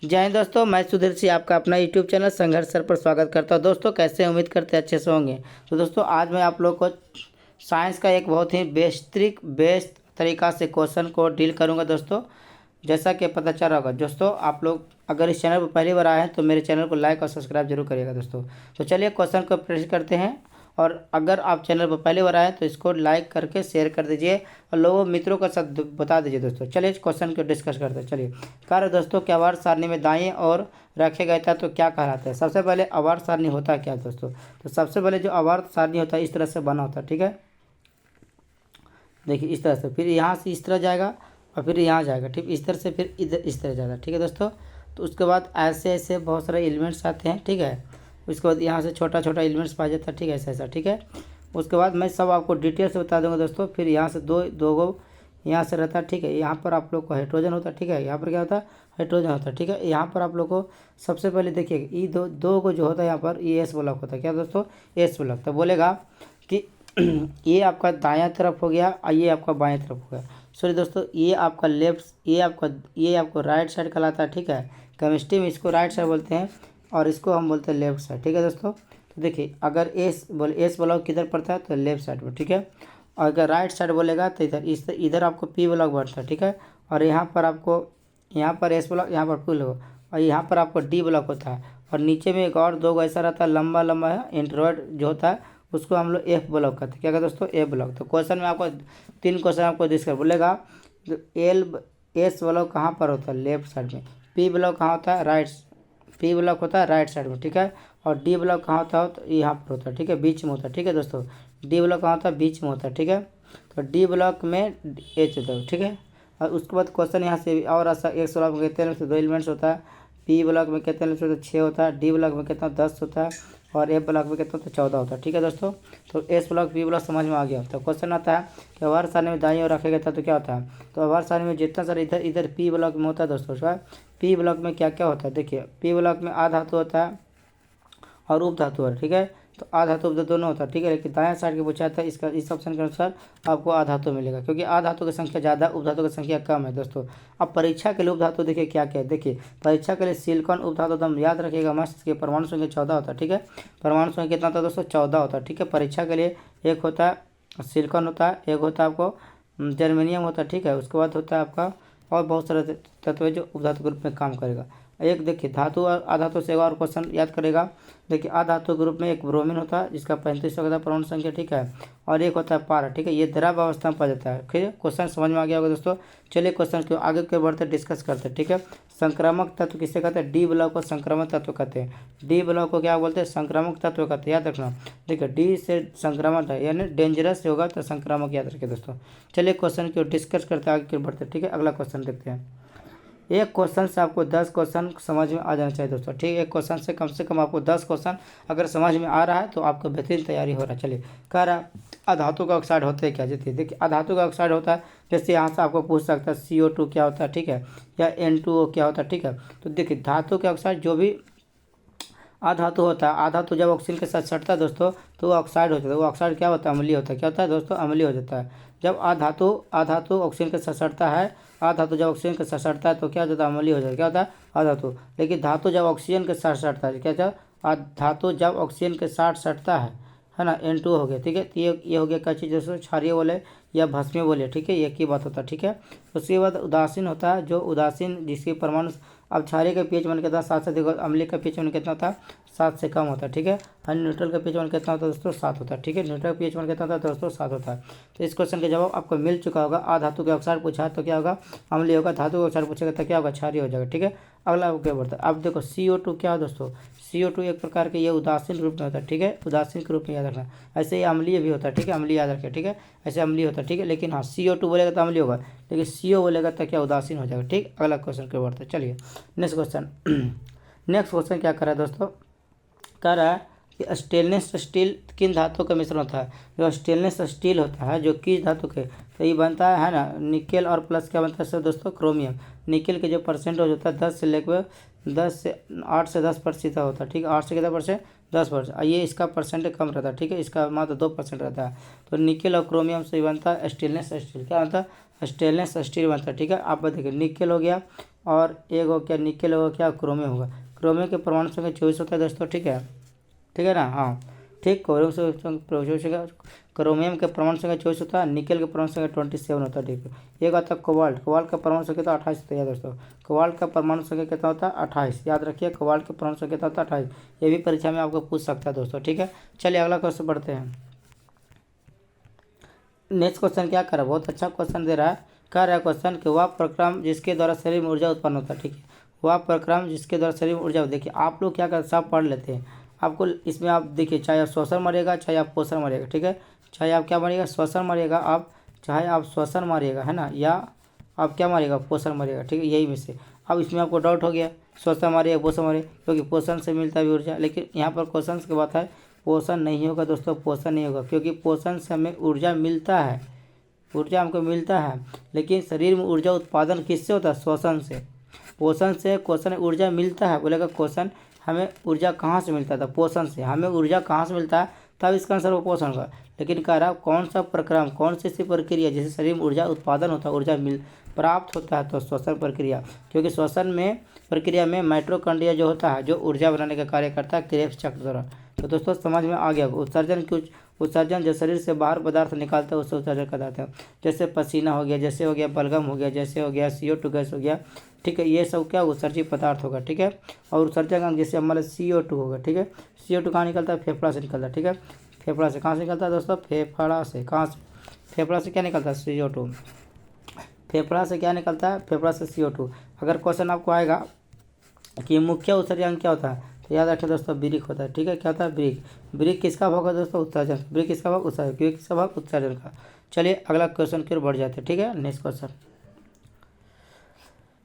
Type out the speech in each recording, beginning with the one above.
जय हिंद दोस्तों, मैं सुधीर सिंह आपका अपना यूट्यूब चैनल संघर्ष सर पर स्वागत करता हूं। दोस्तों कैसे हैं? उम्मीद करते हैं अच्छे से होंगे। तो दोस्तों आज मैं आप लोग को साइंस का एक बहुत ही बेस्ट तरीका से क्वेश्चन को डील करूंगा। दोस्तों जैसा कि पता चल रहा होगा दोस्तों, आप लोग अगर इस चैनल पर पहली बार आए हैं तो मेरे चैनल को लाइक और सब्सक्राइब जरूर करिएगा दोस्तों। तो चलिए क्वेश्चन को प्रश्न करते हैं। और अगर आप चैनल पर पहली बार आए तो इसको लाइक करके शेयर कर दीजिए और लोगों मित्रों का साथ बता दीजिए दोस्तों। चलिए इस क्वेश्चन को डिस्कस करते हैं। चलिए कार्य दोस्तों कि आवर्त सारणी में दाएं और रखे गए था तो क्या कहलाता है। सबसे पहले आवर्त सारणी होता है क्या दोस्तों? तो सबसे पहले जो आवर्त सारणी होता है इस तरह से बना होता है, ठीक है। देखिए इस तरह से, फिर यहाँ से इस तरह जाएगा और फिर यहाँ जाएगा, ठीक। इस तरह से फिर इधर इस तरह जाएगा, ठीक है दोस्तों। तो उसके बाद ऐसे ऐसे बहुत सारे एलिमेंट्स आते हैं, ठीक है। उसके बाद यहाँ से छोटा छोटा एलिमेंट्स पा जाता है, ठीक है, ऐसा ऐसा, ठीक है। उसके बाद मैं सब आपको डिटेल से बता दूंगा दोस्तों। फिर यहाँ से दो गो यहाँ से रहता है, ठीक है। यहाँ पर आप लोग को हाइड्रोजन होता है, ठीक है। यहाँ पर क्या होता है? हाइड्रोजन होता है, ठीक है। यहाँ पर आप लोग को सबसे पहले देखिए ये दो को जो होता है यहाँ पर ये एस ब्लॉक होता है, क्या दोस्तों? S block. तो बोलेगा कि ये आपका दायां तरफ हो गया और ये आपका बाएं तरफ हो गया। सॉरी दोस्तों, ये आपका लेफ्ट, ये आपको राइट साइड कहलाता है, ठीक है। केमिस्ट्री में इसको राइट साइड बोलते हैं और इसको हम बोलते हैं लेफ्ट साइड, ठीक है दोस्तों। तो देखिए अगर एस ब्लॉक किधर पड़ता है तो लेफ्ट साइड में, ठीक है। और अगर राइट साइड बोलेगा तो इधर आपको पी ब्लॉक बढ़ता है, ठीक है। और यहाँ पर आपको यहाँ पर एस ब्लॉक, यहाँ पर पी ब्लॉक और यहाँ पर आपको डी ब्लॉक होता है। और नीचे में एक और दो ऐसा रहता है लंबा लंबा है इंट्रोवर्ट जो होता है, उसको हम लोग एफ ब्लॉक कहते हैं। क्या कहते हैं दोस्तों? F block. तो क्वेश्चन में आपको 3 क्वेश्चन आपको डिस्कस बोलेगा। एस ब्लॉक कहाँ पर होता है? लेफ्ट साइड में। पी ब्लॉक कहाँ होता है? पी ब्लॉक होता है राइट साइड में, ठीक है। और डी ब्लॉक कहाँ होता है? तो यहाँ पर होता है, ठीक है, बीच में होता है, ठीक है दोस्तों। डी ब्लॉक कहाँ होता है? बीच में होता है, ठीक है। तो डी ब्लॉक में एच होता है, ठीक है। और उसके बाद क्वेश्चन यहाँ से और ऐसा एक ब्लॉक में कितने से 2 एलिमेंट्स होता है। पी ब्लॉक में कितने एलिमेंट्स होता है? 6 होता है। डी ब्लॉक में कितना? 10 होता है। और एफ ब्लॉक में कितना? तो 14 होता है, ठीक है दोस्तों। तो एस ब्लॉक पी ब्लॉक समझ में आ गया। तो क्वेश्चन आता है कि आवर्त सारणी में दाईं ओर रखा गया था तो क्या होता है। तो आवर्त सारणी में जितना सारा इधर पी ब्लॉक में होता है दोस्तों, पी ब्लॉक में क्या क्या होता है? देखिए पी ब्लॉक में आधातु होता है और उपधातु है, ठीक है। तो आधातु उपधातु दोनों होता है, ठीक है। लेकिन दाएं साइड के पूछा था इसका, इस ऑप्शन के अनुसार आपको आधातु मिलेगा क्योंकि आधातु की संख्या ज़्यादा, उपधातु की संख्या कम है दोस्तों। अब परीक्षा के लिए उपधातु देखिए क्या क्या है। देखिए परीक्षा के लिए सिलिकॉन उपधातु एकदम याद रखिएगा मस्त के परमाणु संख्या 14 होता है, ठीक है। परमाणु संख्या कितना होता है दोस्तों? 14 होता है, ठीक है। परीक्षा के लिए एक होता है सिलिकॉन होता है, एक होता है आपको जर्मेनियम होता है, ठीक है। उसके बाद होता है आपका और बहुत सारे तत्व है जो उपधातु ग्रुप में काम करेगा। एक देखिए धातु और आधातु से एक और क्वेश्चन याद करेगा। देखिए आधातु ग्रुप में एक ब्रोमीन होता है जिसका 35 होता है परमाणु संख्या, ठीक है। और एक होता है पारा, ठीक है। ये द्रव अवस्था में पाया जाता है। फिर क्वेश्चन समझ में आ गया होगा दोस्तों। चलिए क्वेश्चन को आगे के बढ़ते डिस्कस करते हैं, ठीक है। संक्रामक तत्व किसे कहते हैं? डी ब्लॉक को संक्रामक तत्व कहते हैं। डी ब्लॉक को क्या बोलते हैं? संक्रामक तत्व कहते हैं, याद रखना। देखिए डी से संक्रामक है यानी डेंजरस होगा तो संक्रामक, याद रखिए दोस्तों। चलिए क्वेश्चन को डिस्कस करते हैं, आगे के बढ़ते हैं, ठीक है। अगला क्वेश्चन देखते हैं। एक क्वेश्चन से आपको 10 क्वेश्चन समझ में आ जाना चाहिए दोस्तों, ठीक है। एक क्वेश्चन से कम आपको 10 क्वेश्चन अगर समझ में आ रहा है तो आपको बेहतरीन तैयारी हो रहा है। चलिए कह रहा अधातु का ऑक्साइड होते हैं क्या? देखिए अधातु का ऑक्साइड होता है, जैसे यहाँ से आपको पूछ सकता है CO2 क्या होता है, ठीक है, या N2O क्या होता है, ठीक है। तो देखिए धातु के ऑक्साइड जो भी आधातु होता है, आधातु जब ऑक्सीजन के साथ सटता है दोस्तों तो वो ऑक्साइड होता है। वो ऑक्साइड क्या होता है? अम्लीय होता है। क्या होता है दोस्तों? अम्लीय हो जाता है। जब आधातु ऑक्सीजन के साथ सटता है, आधातु जब ऑक्सीजन के साथ सटता है तो क्या हो जाता है? अम्लीय हो जाता है। क्या होता है? आधातु। लेकिन धातु जब ऑक्सीजन के साथ सटता है, क्या होता है? धातु जब ऑक्सीजन के साथ सटता है ना, N2 हो गया, ठीक है। तो ये हो गया क्या चीज़? जैसे क्षारीय बोले या भस्मीय बोले, ठीक है, एक ही बात होता है, ठीक है। उसके बाद उदासीन होता है, जो उदासीन जिसके परमाणु, अब क्षारीय का पीएच मान कितना? 7 से देखो, अम्लीय का पीएच मान कितना था? 7 से कम होता है, ठीक है। और न्यूट्रल का पीएच मान कितना होता है दोस्तों? 7 होता है, ठीक है। न्यूट्रल का पीएच मान कितना होता है दोस्तों? 7 होता है। तो इस क्वेश्चन का जवाब आपको मिल चुका होगा। आधातु के ऑक्साइड पूछा है तो क्या होगा? अम्लीय होगा। धातु का ऑक्साइड पूछेगा तो क्या होगा? क्षारीय हो जाएगा, ठीक है। अगला क्या बढ़ता है? अब देखो CO2 क्या है दोस्तों? CO2 एक प्रकार के ये उदासीन रूप में होता है, ठीक है। उदासीन के रूप में याद रखना। ऐसे ही अम्लीय भी होता है, ठीक है, अम्लीय याद रखें, ठीक है। ऐसे अम्लीय होता है, ठीक है। लेकिन हाँ CO2 बोलेगा तो अम्लीय होगा, लेकिन CO बोलेगा तो क्या? उदासीन हो जाएगा, ठीक। अगला क्वेश्चन के बढ़ते हैं। चलिए नेक्स्ट क्वेश्चन। नेक्स्ट क्वेश्चन क्या कर रहा है दोस्तों? कह रहा है कि स्टेनलेस स्टील किन धातु का मिश्रण होता है? जो स्टेनलेस स्टील होता है जो किस धातु के, तो ये बनता है ना, निकेल और प्लस क्या बनता है सर दोस्तों? क्रोमियम। निकेल के जो परसेंटेज होता है 10 से लेकर 8 से 10% होता है, ठीक है। 8 से कितना परसेंट? 10%। ये इसका परसेंटेज कम रहता है, ठीक है, इसका मात्र 2% रहता है। तो निकेल और क्रोमियम से बनता है स्टेनलेस स्टील। क्या बनता है? स्टेनलेस स्टील बनता है, ठीक है। आप देखिए निकेल हो गया और एक हो गया निकेल, होगा क्या क्रोमियम होगा। क्रोमियम के परमाणु संख्या 24 होता है दोस्तों, ठीक है, ठीक है ना, हाँ ठीक। क्रोमियम के परमाणु संख्या 24 होता है, निकेल के परमाणु संख्या 27 होता है, ठीक है। एक आता है कोबाल्ट, कोबाल्ट का परमाणु संख्या कितना 28 होता है दोस्तों। कोबाल्ट का परमाणु संख्या कितना होता है 28, याद रखिए कोबाल्ट का परमाणु संख्या कितना होता है 28। ये भी परीक्षा में आपको पूछ सकता है दोस्तों, ठीक है। चलिए अगला क्वेश्चन बढ़ते हैं। नेक्स्ट क्वेश्चन क्या कर रहा है, बहुत अच्छा क्वेश्चन दे रहा है। कह रहा है क्वेश्चन कि वह प्रक्रम जिसके द्वारा शरीर में ऊर्जा उत्पन्न होता है, ठीक है। वह प्रक्रम जिसके द्वारा शरीर में ऊर्जा, देखिए आप लोग क्या कर सब पढ़ लेते हैं। आपको इसमें आप देखिए, चाहे आप श्वसन मारिएगा चाहे आप पोषण मारिएगा, ठीक है। चाहे आप क्या मारिएगा श्वसन मारिएगा आप, चाहे आप श्वसन मारिएगा है ना, या आप क्या मारिएगा पोषण मारिएगा, ठीक है, यही में से। अब इसमें आपको डाउट हो गया श्वसन मारिएगा पोषण मारिएगा, क्योंकि पोषण से मिलता है भी ऊर्जा, लेकिन यहाँ पर क्वेश्चन की बात है पोषण नहीं होगा दोस्तों, पोषण नहीं होगा, क्योंकि पोषण से हमें ऊर्जा मिलता है, ऊर्जा हमको मिलता है, लेकिन शरीर में ऊर्जा उत्पादन किससे होता है, श्वसन से। पोषण से क्वेश्चन ऊर्जा मिलता है, बोलेगा क्वेश्चन हमें ऊर्जा कहाँ से मिलता था, पोषण से। हमें ऊर्जा कहाँ से मिलता है, तब इसका आंसर वो पोषण का। लेकिन कह रहा कौन सा प्रक्रम, कौन सी ऐसी प्रक्रिया जिससे शरीर में ऊर्जा उत्पादन होता है, ऊर्जा मिल प्राप्त होता है, तो श्वसन प्रक्रिया। क्योंकि श्वसन में प्रक्रिया में माइटोकॉन्ड्रिया जो होता है, जो ऊर्जा बनाने का कार्य करता है क्रेब्स चक्र द्वारा। तो दोस्तों समझ में आ गया। उत्सर्जन कुछ उत्सर्जन जो शरीर से बाहर पदार्थ निकालता है उसे उत्सर्जन कहते हैं। जैसे पसीना हो गया, जैसे हो गया बलगम हो गया, जैसे हो गया CO2 गैस हो गया, ठीक है, ये सब क्या उत्सर्जित पदार्थ होगा, ठीक है। और उत्सर्जक अंग जैसे हमारा CO2 होगा, ठीक है। CO2 कहाँ निकलता है, फेफड़ा से निकलता है, ठीक है। फेफड़ा से कहाँ से निकलता है दोस्तों, फेफड़ा से, कहाँ से, फेफड़ा से क्या निकलता है CO2, फेफड़ा से क्या निकलता है, फेफड़ा से CO2। अगर क्वेश्चन आपको आएगा कि मुख्य उत्सर्जक अंग क्या होता है, तो याद रखें दोस्तों ब्रिक होता है, ठीक है। क्या होता है ब्रिक, ब्रिक किसका भाग है दोस्तों, उत्सर्जन, ब्रिक किसका भाग उत्सर्जन, क्योंकि किसका भाग उत्सर्जन का। चलिए अगला क्वेश्चन की ओर बढ़ जाते हैं, ठीक है। नेक्स्ट क्वेश्चन,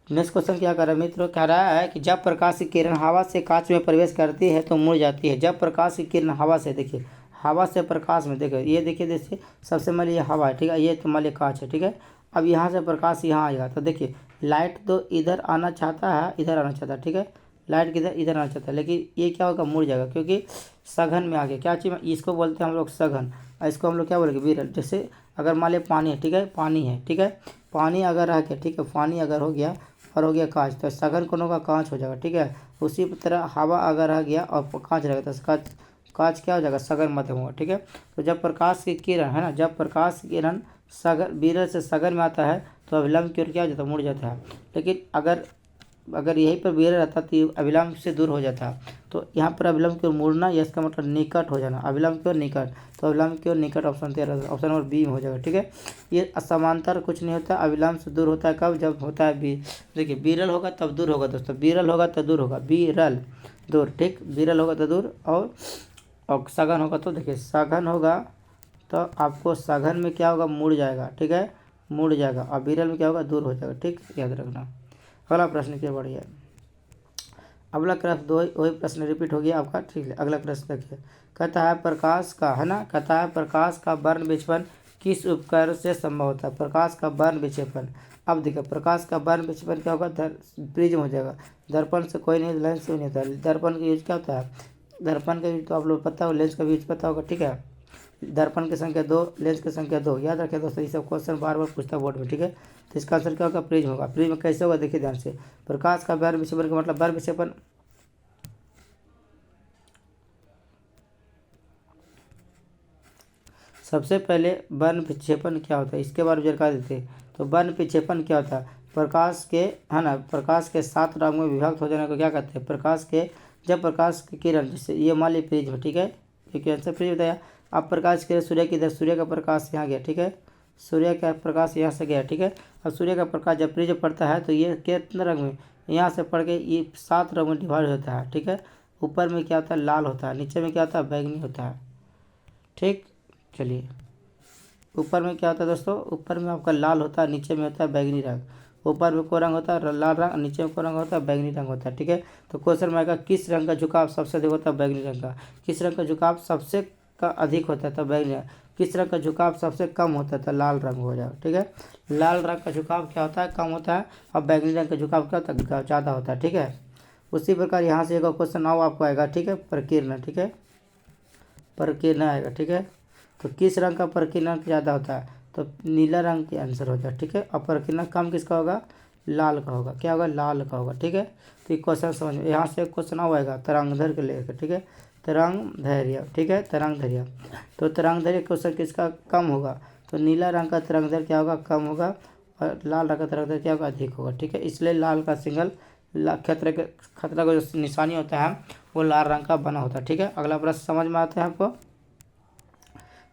नेक्स्ट क्वेश्चन क्या कर रहा है मित्रों, कह रहा है कि जब प्रकाश की किरण हवा से कांच में प्रवेश करती है तो मुड़ जाती है। जब प्रकाश की किरण हवा से, देखिए हवा से प्रकाश में, देखिए ये देखिए जैसे सबसे मान लीजिए हवा है, ठीक है, ये तो मान लीजिए कांच है, ठीक है। अब यहाँ से प्रकाश यहाँ आएगा, तो देखिए लाइट तो इधर आना चाहता है, इधर आना चाहता है, ठीक है, लाइट किधर इधर आना चाहता है, लेकिन ये क्या होगा मुड़ जाएगा, क्योंकि सघन में आ गया। क्या चीज़, इसको बोलते हैं हम लोग सघन, और इसको हम लोग क्या बोलेंगे विरल। जैसे अगर मान लीजिए पानी है, ठीक है, पानी है, ठीक है, पानी अगर रह गया, ठीक है, पानी अगर हो गया और हो गया कांच, तो सघन कोनों का कांच हो जाएगा, ठीक है। उसी तरह हवा अगर रह गया और कांच रहेगा तो कांच, कांच क्या हो जाएगा, सघन मध्यम होगा, ठीक है। तो जब प्रकाश की किरण है ना, जब प्रकाश की किरण सघन विरल से सघन में आता है तो अभिलंब की ओर क्या हो जाता है, मुड़ जाता है। लेकिन अगर यहीं पर विरल रहता तो ये अभिलंब से दूर हो जाता है। तो यहाँ पर अभिलंब की ओर मुड़ना, या इसका मतलब निकट हो जाना, अभिलंब की ओर निकट, तो अभिलंब की ओर निकट ऑप्शन तैयार, ऑप्शन नंबर बी में हो जाएगा, ठीक है। ये समांतर कुछ नहीं होता, अभिलंब से दूर होता है कब, जब होता है बी, देखिए विरल होगा तब दूर होगा दोस्तों, विरल होगा तो दूर होगा, विरल दूर, ठीक, विरल होगा तो दूर, और सघन होगा तो देखिए सघन होगा तो आपको सघन में क्या होगा, मुड़ जाएगा, ठीक है, मुड़ जाएगा, और विरल में क्या होगा, दूर हो जाएगा, ठीक, याद रखना। अगला प्रश्न क्या बढ़िया, अगला प्रश्न दो वही प्रश्न रिपीट हो गया आपका, ठीक है। अगला प्रश्न देखिए, कहता है प्रकाश का, है ना, कहता है प्रकाश का वर्ण विक्षेपण किस उपकरण से संभव होता है, प्रकाश का वर्ण विक्षेपण। अब देखिए प्रकाश का वर्ण विक्षेपण क्या होगा, प्रिज्म हो जाएगा, दर्पण से कोई नहीं, लेंस से नहीं होता। दर्पण का यूज क्या होता है, दर्पण का यूज तो आप लोग पता हो, लेंस का भी यूज पता होगा, ठीक है। दर्पण की संख्या 2, लेंस की संख्या 2, याद रखें दोस्तों, ये सब क्वेश्चन बार बार पूछता है बोर्ड में, ठीक है। तो इसका आंसर क्या होगा, प्रिज्म होगा। प्रिज्म कैसे होगा, देखिए ध्यान से, प्रकाश का वर्ण विक्षेपण का मतलब, वर्ण विक्षेपण सबसे पहले वर्ण विक्षेपण क्या होता है इसके बारे में जानकारी देते हैं। तो वर्ण विक्षेपण क्या होता है, प्रकाश के, है ना, प्रकाश के 7 रंग में विभक्त हो जाने को क्या कहते हैं, प्रकाश के, जब प्रकाश की किरण, जैसे ये मान ली प्रिज्म, ठीक है, क्योंकि आंसर प्रिज्म बताया। अब प्रकाश के सूर्य की इधर, सूर्य का प्रकाश यहाँ गया, ठीक है, सूर्य का प्रकाश यहाँ से गया, ठीक है। अब सूर्य का प्रकाश जब प्रिज्म पड़ता है तो ये कितने रंग में, यहाँ से पढ़ के ये 7 रंग में डिवाइड होता है, ठीक है। ऊपर में क्या होता है, लाल होता है, नीचे में क्या होता है, बैंगनी होता है, ठीक। चलिए ऊपर में क्या होता है दोस्तों, ऊपर में आपका लाल होता है, नीचे में होता है बैंगनी रंग। ऊपर में कोई रंग होता है लाल रंग, नीचे में कोई रंग होता है बैंगनी रंग होता है, ठीक है। तो क्वेश्चन में आएगा किस रंग का झुकाव सबसे अधिक होता है, बैंगनी रंग का। किस रंग का झुकाव सबसे का अधिक होता है तो बैंगनी, किस रंग का झुकाव सबसे कम होता है तो लाल रंग हो जाएगा, ठीक है। लाल रंग का झुकाव क्या होता है, कम होता है, और बैंगनी रंग का झुकाव क्या होता है, ज़्यादा होता है, ठीक है। उसी प्रकार यहाँ से एक क्वेश्चन आओ आपको आएगा, ठीक है, प्रकीर्णन, ठीक है, प्रकीर्णन आएगा, ठीक है। तो किस रंग का प्रकीर्णन ज़्यादा होता है, तो नीला रंग के आंसर हो जाए, ठीक है। और प्रकीर्णन कम किसका होगा, लाल का होगा, क्या होगा, लाल का होगा। ठीक है, तो ये क्वेश्चन समझ में। यहाँ से क्वेश्चन आएगा तरंगधैर्घ्य को लेकर। ठीक है, तरंगधैर्घ्य। ठीक है, तरंगधैर्घ्य। तो तरंगधैर्घ्य क्वेश्चन किसका कम होगा, तो नीला रंग का तरंगधैर्घ्य क्या होगा, कम होगा, और लाल रंग का तरंगधैर्घ्य क्या होगा, अधिक होगा। ठीक है, इसलिए लाल का सिंगल खतरे का जो निशानी होता है वो लाल रंग का बना होता है। ठीक है, अगला प्रश्न समझ में आता है आपको।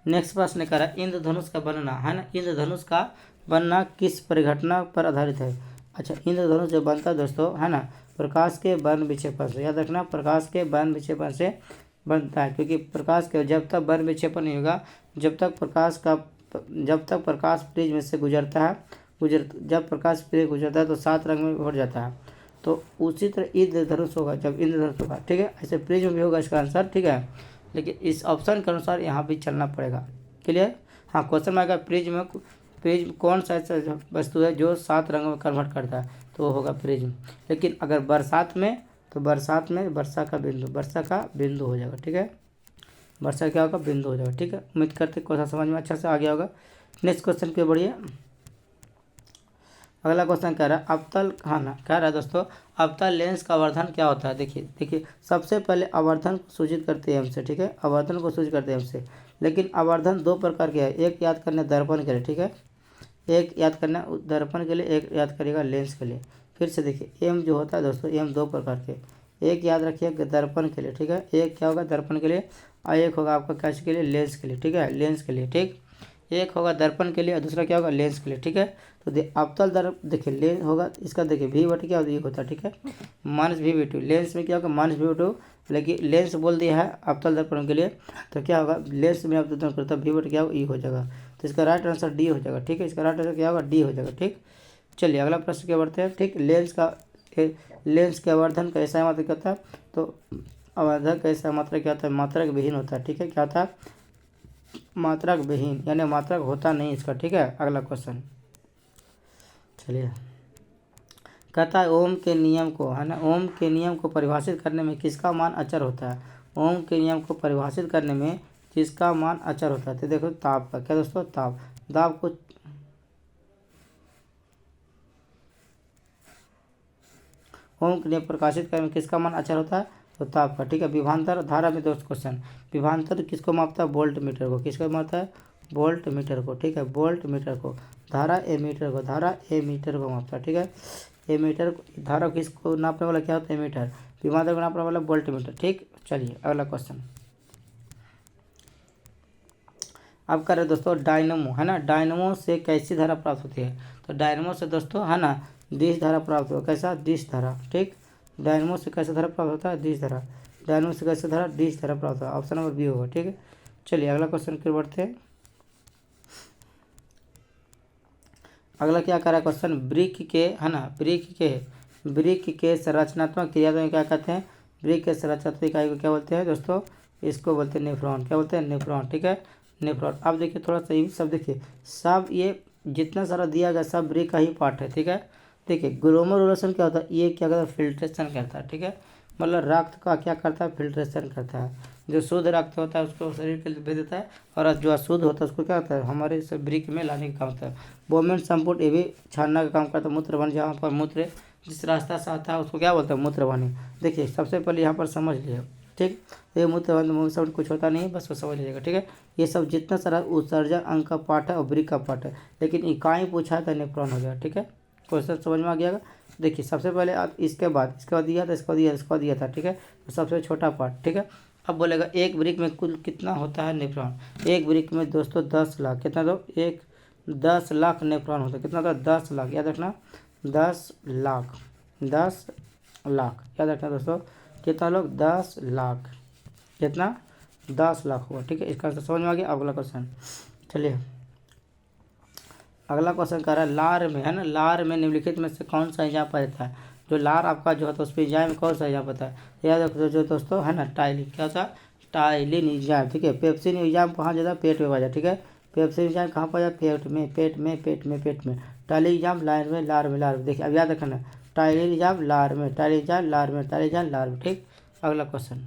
नेक्स्ट प्रश्न कह रहा है इंद्रधनुष का बनना, है ना, इंद्रधनुष का बनना किस परिघटना पर आधारित है। अच्छा, इंद्रधनुष जो बनता है दोस्तों, है ना, प्रकाश के वर्ण विक्षेपण से। याद रखना, प्रकाश के वर्ण विक्षेपण से बनता है, क्योंकि प्रकाश के जब तक वर्ण विक्षेपण नहीं होगा, जब तक प्रकाश प्रिज्म से गुजरता है, जब प्रकाश प्रिज्म गुजरता है तो 7 रंग में भर जाता है। तो उसी तरह इंद्रधनुष होगा जब इंद्रधनुष होगा। ठीक है, ऐसे प्रिज्म भी होगा इसका आंसर। ठीक है, लेकिन इस ऑप्शन के अनुसार यहाँ भी चलना पड़ेगा। क्लियर। हाँ, क्वेश्चन में आएगा प्रिज्म कौन सा ऐसा वस्तु है जो 7 रंगों में कन्वर्ट करता है, तो वो होगा प्रिज्म। लेकिन अगर बरसात में, तो बरसात में वर्षा का बिंदु हो जाएगा। ठीक है, वर्षा क्या होगा, बिंदु हो जाएगा। ठीक है, उम्मीद करते क्वेश्चन समझ में अच्छा से आ गया होगा। नेक्स्ट क्वेश्चन पे बढ़िए। अगला क्वेश्चन कह रहा है अवतल, हाँ ना, कह रहा है दोस्तों अवतल लेंस का आवर्धन क्या होता है। देखिए सबसे पहले आवर्धन को सूचित करते हैं हमसे। ठीक है, आवर्धन को सूचित करते हैं हमसे, लेकिन आवर्धन 2 प्रकार के है। एक याद करना दर्पण के लिए। ठीक है, एक याद करना दर्पण के लिए, एक याद करिएगा लेंस के लिए। फिर से देखिए एम जो होता है दोस्तों, एम 2 प्रकार के, एक याद रखिए दर्पण के लिए। ठीक है, एक क्या होगा दर्पण के लिए, और एक होगा आपका कैसे के लिए, लेंस के लिए। ठीक है, लेंस के लिए। ठीक, एक होगा दर्पण के लिए और दूसरा क्या होगा, लेंस के लिए। ठीक है, तो अवतल दर्प देखिए लेंस होगा इसका, देखिए वी बट क्या होता है। ठीक है, -v/2। लेंस में क्या होगा -v/2, लेकिन लेंस बोल दिया है अवतल दर्पण के लिए, तो क्या होगा लेंस में अवतल दर्पण करता है वी बट क्या होगा, ई हो जाएगा। तो इसका राइट आंसर डी हो जाएगा। ठीक है, इसका राइट आंसर क्या होगा, डी हो जाएगा। ठीक, चलिए अगला प्रश्न क्या बढ़ते हैं। ठीक, लेंस के आवर्धन का ऐसा मात्रा क्या होता है, तो आवर्धन का ऐसा मात्रा क्या होता है, मात्रक विहीन होता है। ठीक है, क्या होता है, मात्रक विहीन, यानी मात्रक होता नहीं इसका। ठीक है, अगला क्वेश्चन चलिए। कहता है ओम के नियम को, है ना, ओम के नियम को परिभाषित करने में किसका मान अचर होता है। ओम के नियम को परिभाषित करने में किसका मान अचर होता है, तो देखो ताप का। क्या दोस्तों, ताप। दाब को ओम के नियम प्रकाशित करने में किसका मान अचर होता है, तो ताप का। ठीक है, विभवांतर धारा में दोस्त क्वेश्चन, विभवांतर किसको मापता है, वोल्ट मीटर को। किसको मापता है, वोल्ट मीटर को। ठीक है, वोल्ट मीटर को। धारा एमीटर को, धारा एमीटर को मापता है। ठीक है, एमीटर धारा किसको नापने वाला क्या होता है, एमीटर। विभवांतर को नापने वाला वोल्ट मीटर। ठीक, चलिए अगला क्वेश्चन। अब कर रहे दोस्तों डायनमो, है ना, डायनमो से कैसी धारा प्राप्त होती है, तो डायनमो से दोस्तों, है ना, दिश धारा प्राप्त होगा। कैसा, दिश धारा। ठीक, डायनमो से कैसा धारा प्राप्त होता है, दिश धारा। डायनमो से कैसे धारा, दिश धारा प्राप्त होगा। ऑप्शन नंबर बी होगा। ठीक है, चलिए अगला क्वेश्चन की बढ़ते हैं। अगला क्या कर रहा है क्वेश्चन, ब्रिक के, है ना, ब्रिक के संरचनात्मक क्रिया में क्या कहते हैं, ब्रिक के संरचनात्मक इकाई को क्या बोलते हैं दोस्तों, इसको बोलते हैं नेफ्रॉन। क्या बोलते हैं, नेफ्रॉन। ठीक है, नेफ्रॉन। अब देखिए थोड़ा सा ये सब देखिए, सब ये जितना सारा दिया गया सब ब्रिक का ही पार्ट है। ठीक है, देखिए ग्लोमेरुलेशन क्या होता है, ये क्या करता है, फिल्ट्रेशन करता है। ठीक है, मतलब रक्त का क्या करता है, फिल्ट्रेशन करता है। जो शुद्ध रक्त होता है उसको शरीर के लिए भेज देता है, और जो अशुद्ध होता है उसको क्या होता है, हमारे से ब्रिक में लाने का काम होता है। बोमेन संपुट ये भी छानना का काम करता है। मूत्रवाहिनी, जहाँ पर मूत्र जिस रास्ता से आता है उसको क्या बोलते हैं, मूत्रवाहिनी। देखिए सबसे पहले यहाँ पर समझ लिए। ठीक, ये मूत्रवाहिनी सब कुछ होता नहीं है, बस वो समझ लीजिएगा। ठीक है, ये सब जितना सारा उत्सर्जन अंग का पार्ट है और ब्रिक का पार्ट है, लेकिन इकाई पूछा है तो नेफ्रॉन हो गया। ठीक है, क्वेश्चन समझ में आ गया। देखिए सबसे पहले आप इसके बाद दिया था, इसको दिया था। ठीक है, तो सबसे छोटा पार्ट। ठीक है, अब बोलेगा एक ब्रिक में कुल कितना होता है नेफ्रॉन। एक ब्रिक में दोस्तों 10 लाख, कितना दो, 10 लाख नेफ्रॉन होता है। कितना होता है, 10 लाख। याद रखना 10 लाख, 10 लाख याद रखना दोस्तों। कितना लोग, 10 लाख। कितना, 10 लाख हुआ। ठीक है, इसका आंसर समझ में आ गया। अगला क्वेश्चन चलिए। अगला क्वेश्चन कह रहा है लार में, है ना, लार में निम्नलिखित में से कौन सा एंजाइम पाया जाता है। जो लार आपका जो है तो उस पर एंजाइम कौन सा एंजाइम पता है, याद रखो जो दोस्तों, है ना, टाइलिन। क्या होता है, टाइलिन एंजाइम। ठीक है, पेप्सिन एंजाइम कहाँ जाता है, पेट में पाया जाता है। ठीक है, पेप्सिन एंजाइम कहाँ पाया जाता है, पेट में। टाइलिन एंजाइम लार में। देखिए अब याद रखना, टाइलिन एंजाइम लार में, टाइलिन एंजाइम लार में। ठीक, अगला क्वेश्चन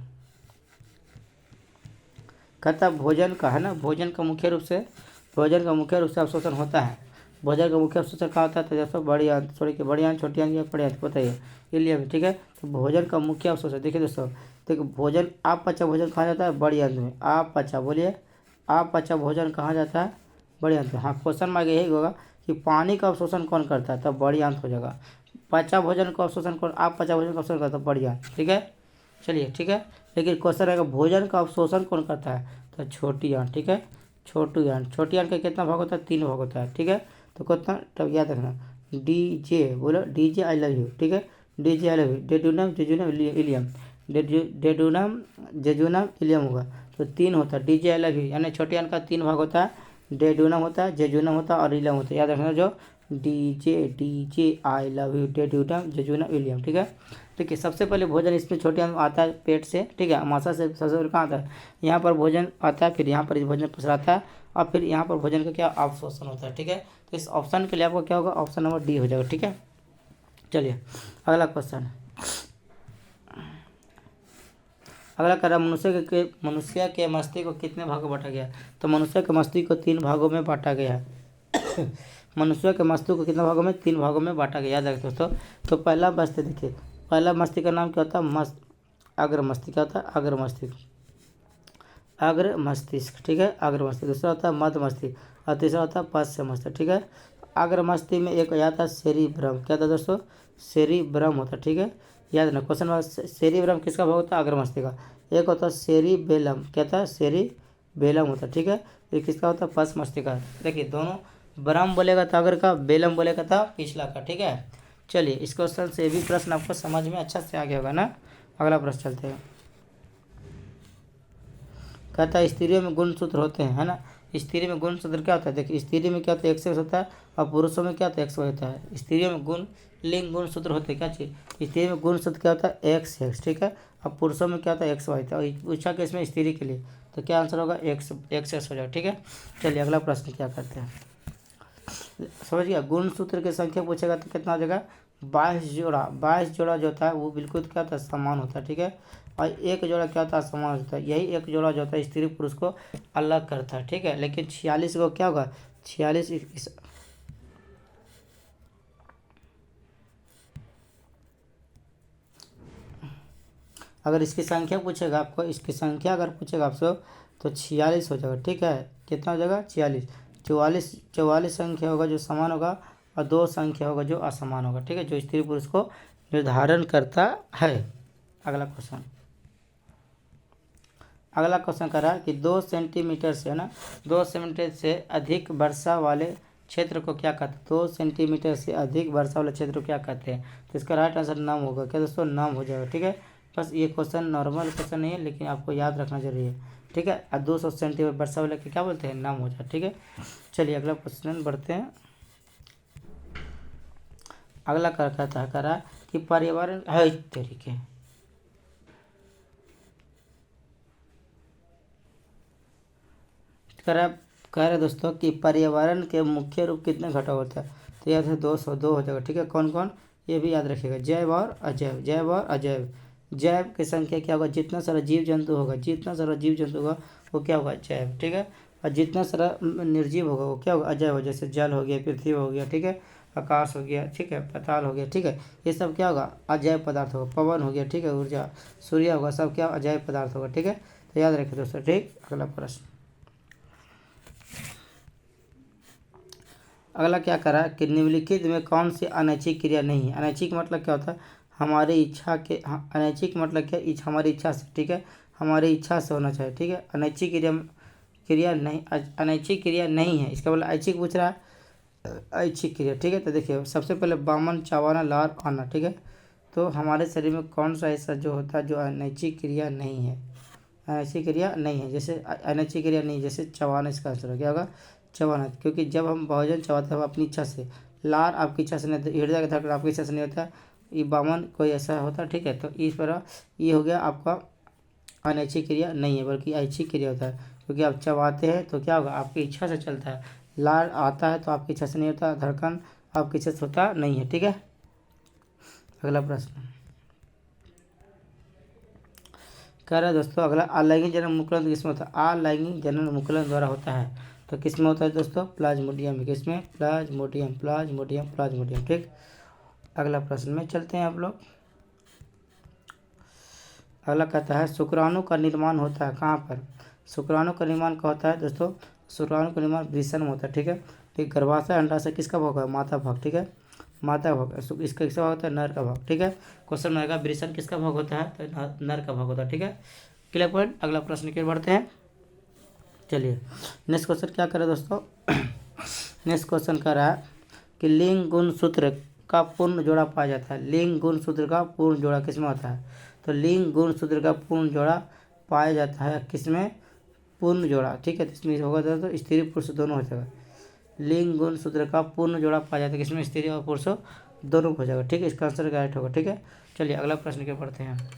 कहता भोजन का, है ना, भोजन का मुख्य रूप से अवशोषण होता है। भोजन का मुख्य अवशोषण कहाँ होता है? तो दोस्तों बड़ी आंत, सॉरी कि बड़ी आंत, छोटी आंत या बड़ी आंत, बताइए इलियम, ठीक है। तो भोजन का मुख्य अवशोषण देखिए दोस्तों, देखो भोजन अपचा भोजन कहाँ जाता है? बड़ी आंत में। अपचा, बोलिए अपचा भोजन कहाँ जाता है? बड़ी आंत में। हाँ, क्वेश्चन मार्क यही होगा कि पानी का अवशोषण कौन करता है? तब बड़ी आंत हो जाएगा। पचा भोजन का अवशोषण कौन, अपचा भोजन का अवशोषण करता है? बड़ी आंत, ठीक है। चलिए, ठीक है। लेकिन क्वेश्चन रहेगा भोजन का अवशोषण कौन करता है? तो छोटी आंत, ठीक है। छोटी आंत, छोटी आंत का कितना भाग होता है? 3 भाग होता है, ठीक है। तो कितना, तब याद रखना, DJ बोलो, DJ आई लव यू, ठीक है। DJ I love you, duodenum jejunum ileum, duodenum jejunum ileum होगा। तो 3 होता है DJ आई लव यू, यानी छोटी आंत का 3 भाग होता है। डेडूनम होता है, जेजूनम होता है और इलियम होता है। याद रखना, जो DJ I love you, duodenum jejunum ileum, ठीक है। ठीक है, सबसे पहले भोजन इसमें छोटे आंत में आता है पेट से, ठीक है। अमाशय से सबसे पहले कहाँ आता है? यहाँ पर भोजन आता है, फिर यहाँ पर भोजन पसराता है और फिर यहाँ पर भोजन का क्या अवशोषण होता है, ठीक है। तो इस ऑप्शन के लिए आपको क्या होगा? ऑप्शन नंबर डी हो जाएगा, ठीक है। चलिए अगला क्वेश्चन, अगला कह रहा है मनुष्य के मस्तिष्क को कितने भागों में बांटा गया? तो मनुष्य के मस्तिष्क को 3 भागों में बांटा गया है। मनुष्य के मस्तिष्क को कितने भागों में? 3 भागों में बांटा गया, याद रखते दोस्तों। तो पहला मस्तिष्क देखिए, पहला मस्तिष्क का नाम क्या होता है? अग्र मस्तिष्क। क्या होता है? अग्र मस्तिष्क, अग्र मस्तिष्क, ठीक है, अग्र मस्तिष्क। दूसरा होता है मध्य मस्तिष्क और तीसरा होता है पश्च मस्तिष्क, ठीक है। अग्र मस्तिष्क में एक आता है सेरिब्रम। क्या था दोस्तों? सेरिब्रम होता है, ठीक है। याद रखना, क्वेश्चन में सेरिब्रम किसका भाग होता है? अग्र मस्तिष्क का। एक होता है सेरिबेलम। क्या था? सेरिबेलम होता है, ठीक है। ये किसका होता है? पश्च मस्तिष्क का। देखिए दोनों, ब्रह्म बोलेगा था अग्र का, बेलम बोलेगा था पिछला का, ठीक है। चलिए इस क्वेश्चन से भी प्रश्न आपको समझ में अच्छा से आ गया होगा ना। अगला प्रश्न चलते हैं। कहता है स्त्रियों में गुणसूत्र होते हैं, है ना। स्त्री में गुणसूत्र क्या होता है? देखिए स्त्री में क्या होता है? XX होता है और पुरुषों में क्या होता है? XY होता है। स्त्रियों में लिंग गुणसूत्र होते हैं, क्या चीज़? स्त्री में गुणसूत्र क्या होता है? XX, ठीक है। और पुरुषों में क्या होता है? XY होता है। और पूछा कि इसमें स्त्री के लिए, तो क्या आंसर होगा? XX हो जाएगा, ठीक है। चलिए अगला प्रश्न क्या करते हैं, समझ गया। गुणसूत्र की संख्या पूछेगा तो कितना हो जाएगा? 22 जोड़ा। 22 जोड़ा जो होता है वो बिल्कुल क्या होता है? समान होता है, ठीक है। और एक जोड़ा क्या होता है? समान होता है। यही एक जोड़ा जो होता है स्त्री पुरुष को अलग करता है, ठीक है। लेकिन 46 को क्या होगा? 46 अगर इसकी संख्या पूछेगा आपको, इसकी संख्या अगर पूछेगा आपसे तो 46 हो जाएगा, ठीक है। कितना हो जाएगा? 46। 44 संख्या होगा जो समान होगा और 2 संख्या होगा जो असमान होगा, ठीक है, जो स्त्री पुरुष को निर्धारण करता है। अगला क्वेश्चन, अगला क्वेश्चन कर रहा है कि 2 सेंटीमीटर से, है ना, 2 सेंटीमीटर से अधिक वर्षा वाले क्षेत्र को क्या कहते हैं? 2 सेंटीमीटर से अधिक वर्षा वाले क्षेत्र को क्या कहते हैं? तो इसका राइट आंसर नाम होगा। क्या दोस्तों? नाम हो जाएगा, ठीक है। बस ये क्वेश्चन नॉर्मल क्वेश्चन नहीं है, लेकिन आपको याद रखना जरूरी है, ठीक है। और 200 सेंटीमीटर वर्षा वाले के क्या बोलते हैं? नाम हो जाए, ठीक है। चलिए अगला क्वेश्चन बढ़ते हैं। अगला कहता है, कह रहा है कि पर्यावरण है तरीके, कह रहे दोस्तों कि पर्यावरण के मुख्य रूप कितने घटक होता है? तो याद है 202 हो जाएगा, ठीक है। कौन कौन? ये भी याद रखिएगा, जैव और अजैव, जैव और अजैव। जैव की संख्या क्या होगा? जितना सारा जीव जंतु होगा, जितना सारा जीव जंतु होगा वो क्या होगा? जैव, ठीक है। और जितना सारा निर्जीव होगा वो क्या होगा? अजैव होगा। जैसे जल हो गया, पृथ्वी हो गया, ठीक है, आकाश हो गया, ठीक है, पाताल हो गया, ठीक है, ये सब क्या होगा? अजैव पदार्थ होगा। पवन हो गया, ठीक है, ऊर्जा, सूर्य होगा, सब क्या? अजैव पदार्थ होगा, ठीक है। तो याद रखिए दोस्तों, ठीक। अगला प्रश्न, अगला क्या करा कि निम्नलिखित में कौन सी अनैच्छिक क्रिया नहीं है? अनैच्छिक मतलब क्या होता है? हमारी इच्छा के, अनैच्छिक मतलब क्या? हमारी इच्छा से, ठीक है, हमारी इच्छा से होना चाहिए, ठीक है। अनैच्छिक क्रिया नहीं, अनैच्छिक क्रिया नहीं है। इसका मतलब ऐच्छिक पूछ रहा है, ऐच्छिक क्रिया, ठीक है। तो देखिए सबसे पहले बामन, चबाना, लार आना, ठीक है। तो हमारे शरीर में कौन सा ऐसा जो होता है जो अनैच्छिक क्रिया नहीं है? अनैच्छिक क्रिया नहीं है, जैसे अनैच्छिक क्रिया नहीं, जैसे चबाना, इसका आंसर क्या होगा? चबाना, क्योंकि जब हम भोजन चबाते हैं हम अपनी इच्छा से, लार आपकी इच्छा से नहीं, हृदय का धड़कन आपकी इच्छा से नहीं होता, ये बामन कोई ऐसा होता है, ठीक है। तो इस पर ये हो गया आपका अनैच्छिक क्रिया नहीं है, बल्कि ऐच्छिक क्रिया होता है, क्योंकि आप चबाते हैं तो क्या होगा? आपकी इच्छा से चलता है। लार आता है तो आपकी इच्छा से नहीं होता, धड़कन आपकी इच्छा से होता नहीं है, ठीक है। अगला प्रश्न कह रहा है दोस्तों, अगला अलैंगिक जनन मुकुलन किसमें होता है? अलैंगिक जनन मुकुलन द्वारा होता है। तो किस में होता है दोस्तों, प्लाज्मोडियम में। किसमें, प्लाज्मोडियम प्लाज्मोडियम प्लाज्मोडियम। ठीक, अगला प्रश्न में चलते हैं आप लोग। अगला कहता है शुक्राणु का निर्माण होता है कहाँ पर। शुक्राणु का निर्माण क्या होता है दोस्तों, शुक्राणु का निर्माण वृषण में होता है। ठीक है, ठीक, गर्भाशय अंडाशय किसका भाग है, माता भाग। ठीक है, माता भाग। इसका किसका भाग होता है, नर का भाग। ठीक है, क्वेश्चन में आएगा वृषण किसका भाग होता है, तो नर का भाग होता है। ठीक है, क्लियर पॉइंट। अगला प्रश्न की ओर बढ़ते हैं। चलिए नेक्स्ट क्वेश्चन क्या करें दोस्तों। नेक्स्ट क्वेश्चन कह रहा है कि लिंग गुण सूत्र का पूर्ण जोड़ा पाया जाता है। लिंग गुण सूत्र का पूर्ण जोड़ा किसमें होता है, तो लिंग गुण सूत्र का पूर्ण जोड़ा पाया जाता है किसमें, पूर्ण जोड़ा। ठीक है, तो इसमें होगा तो स्त्री पुरुष दोनों हो जाएगा। लिंग गुण सूत्र का पूर्ण जोड़ा पाया जाता है किसमें, स्त्री और पुरुष दोनों हो जाएगा। ठीक है, इसका आंसर राइट होगा। ठीक है, चलिए अगला प्रश्न के पढ़ते हैं।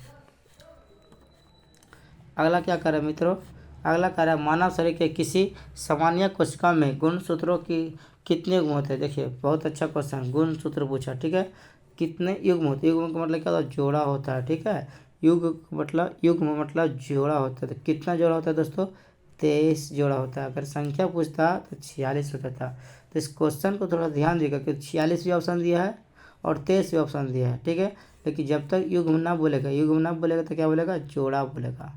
अगला क्या कर रहा है मित्रों, अगला कह रहा है मानव शरीर के किसी सामान्य कोशिका में गुणसूत्रों की कितने युग्म होते हैं। देखिए बहुत अच्छा क्वेश्चन, गुणसूत्र पूछा। ठीक है, कितने युग्म होते हैं, युग्म का मतलब क्या होता है, जोड़ा होता है। ठीक है, युग्म मतलब जोड़ा होता है। तो कितना जोड़ा होता है दोस्तों, 23 जोड़ा होता है। अगर संख्या पूछता तो 46 होता था। तो इस क्वेश्चन को थोड़ा ध्यान देगा कि 46 भी ऑप्शन दिया है और 23 भी ऑप्शन दिया है। ठीक है, लेकिन जब तक युग्म ना बोलेगा, युग्म ना बोलेगा तो क्या बोलेगा, जोड़ा बोलेगा।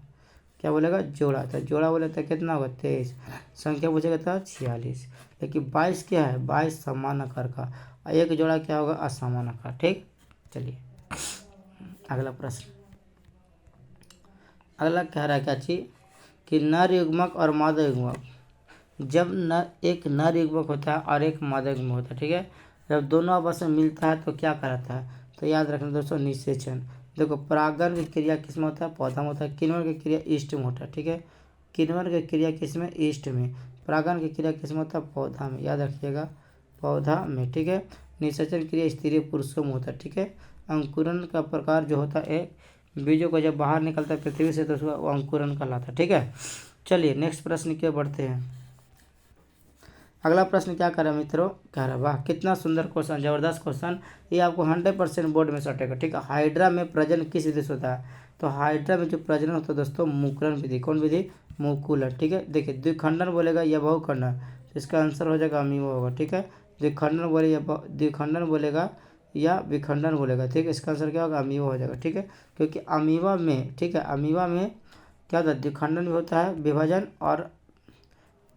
क्या बोलेगा, जोड़ा। तो जोड़ा बोले तो कितना होगा, 23। संख्या पूछेगा तो 46। लेकिन 22 क्या है, 22 समान आकार का, और एक जोड़ा क्या होगा, असमान आकार। ठीक, चलिए अगला प्रश्न। अगला कह रहा है क्या चीज कि नर युग्मक और मादा युग्मक, जब एक नर युग्मक होता है और एक मादा युग्मक होता है। ठीक है, जब दोनों आपस में मिलता है तो क्या कहलाता है, तो याद रखना दोस्तों, निषेचन। देखो परागण की क्रिया किस में होता है, पौधा में होता है। किण्वन की क्रिया ईस्ट में होता है। ठीक है, किण्वन की क्रिया किस में, ईस्ट में। परागण की क्रिया किस में होता है, पौधा में, याद रखिएगा, पौधा में। ठीक है, निषेचन क्रिया स्त्री पुरुषों में होता है। ठीक है, अंकुरन का प्रकार जो होता है, बीजों को जब बाहर निकलता है पृथ्वी से तो उसको अंकुरन कहलाता है। ठीक है, चलिए नेक्स्ट प्रश्न की ओर बढ़ते हैं। अगला प्रश्न क्या कर रहा है मित्रों, कह रहा है वाह कितना सुंदर क्वेश्चन, जबरदस्त क्वेश्चन, ये आपको 100% बोर्ड में सटेगा। ठीक है, हाइड्रा में प्रजनन किस विधि से होता है, तो हाइड्रा में जो प्रजनन होता है दोस्तों, मुकुलन विधि। कौन विधि, मुकुलन। ठीक है, देखिए द्विखंडन बोलेगा या बहुखंडन, तो इसका आंसर हो जाएगा अमीबा होगा। ठीक है, द्विखंडन बोले या द्विखंडन बोलेगा या विखंडन बोलेगा। ठीक है, इसका आंसर क्या होगा, अमीबा हो जाएगा। ठीक है, क्योंकि अमीबा में, ठीक है, अमीबा में क्या होता है, द्विखंडन भी होता है, विभाजन, और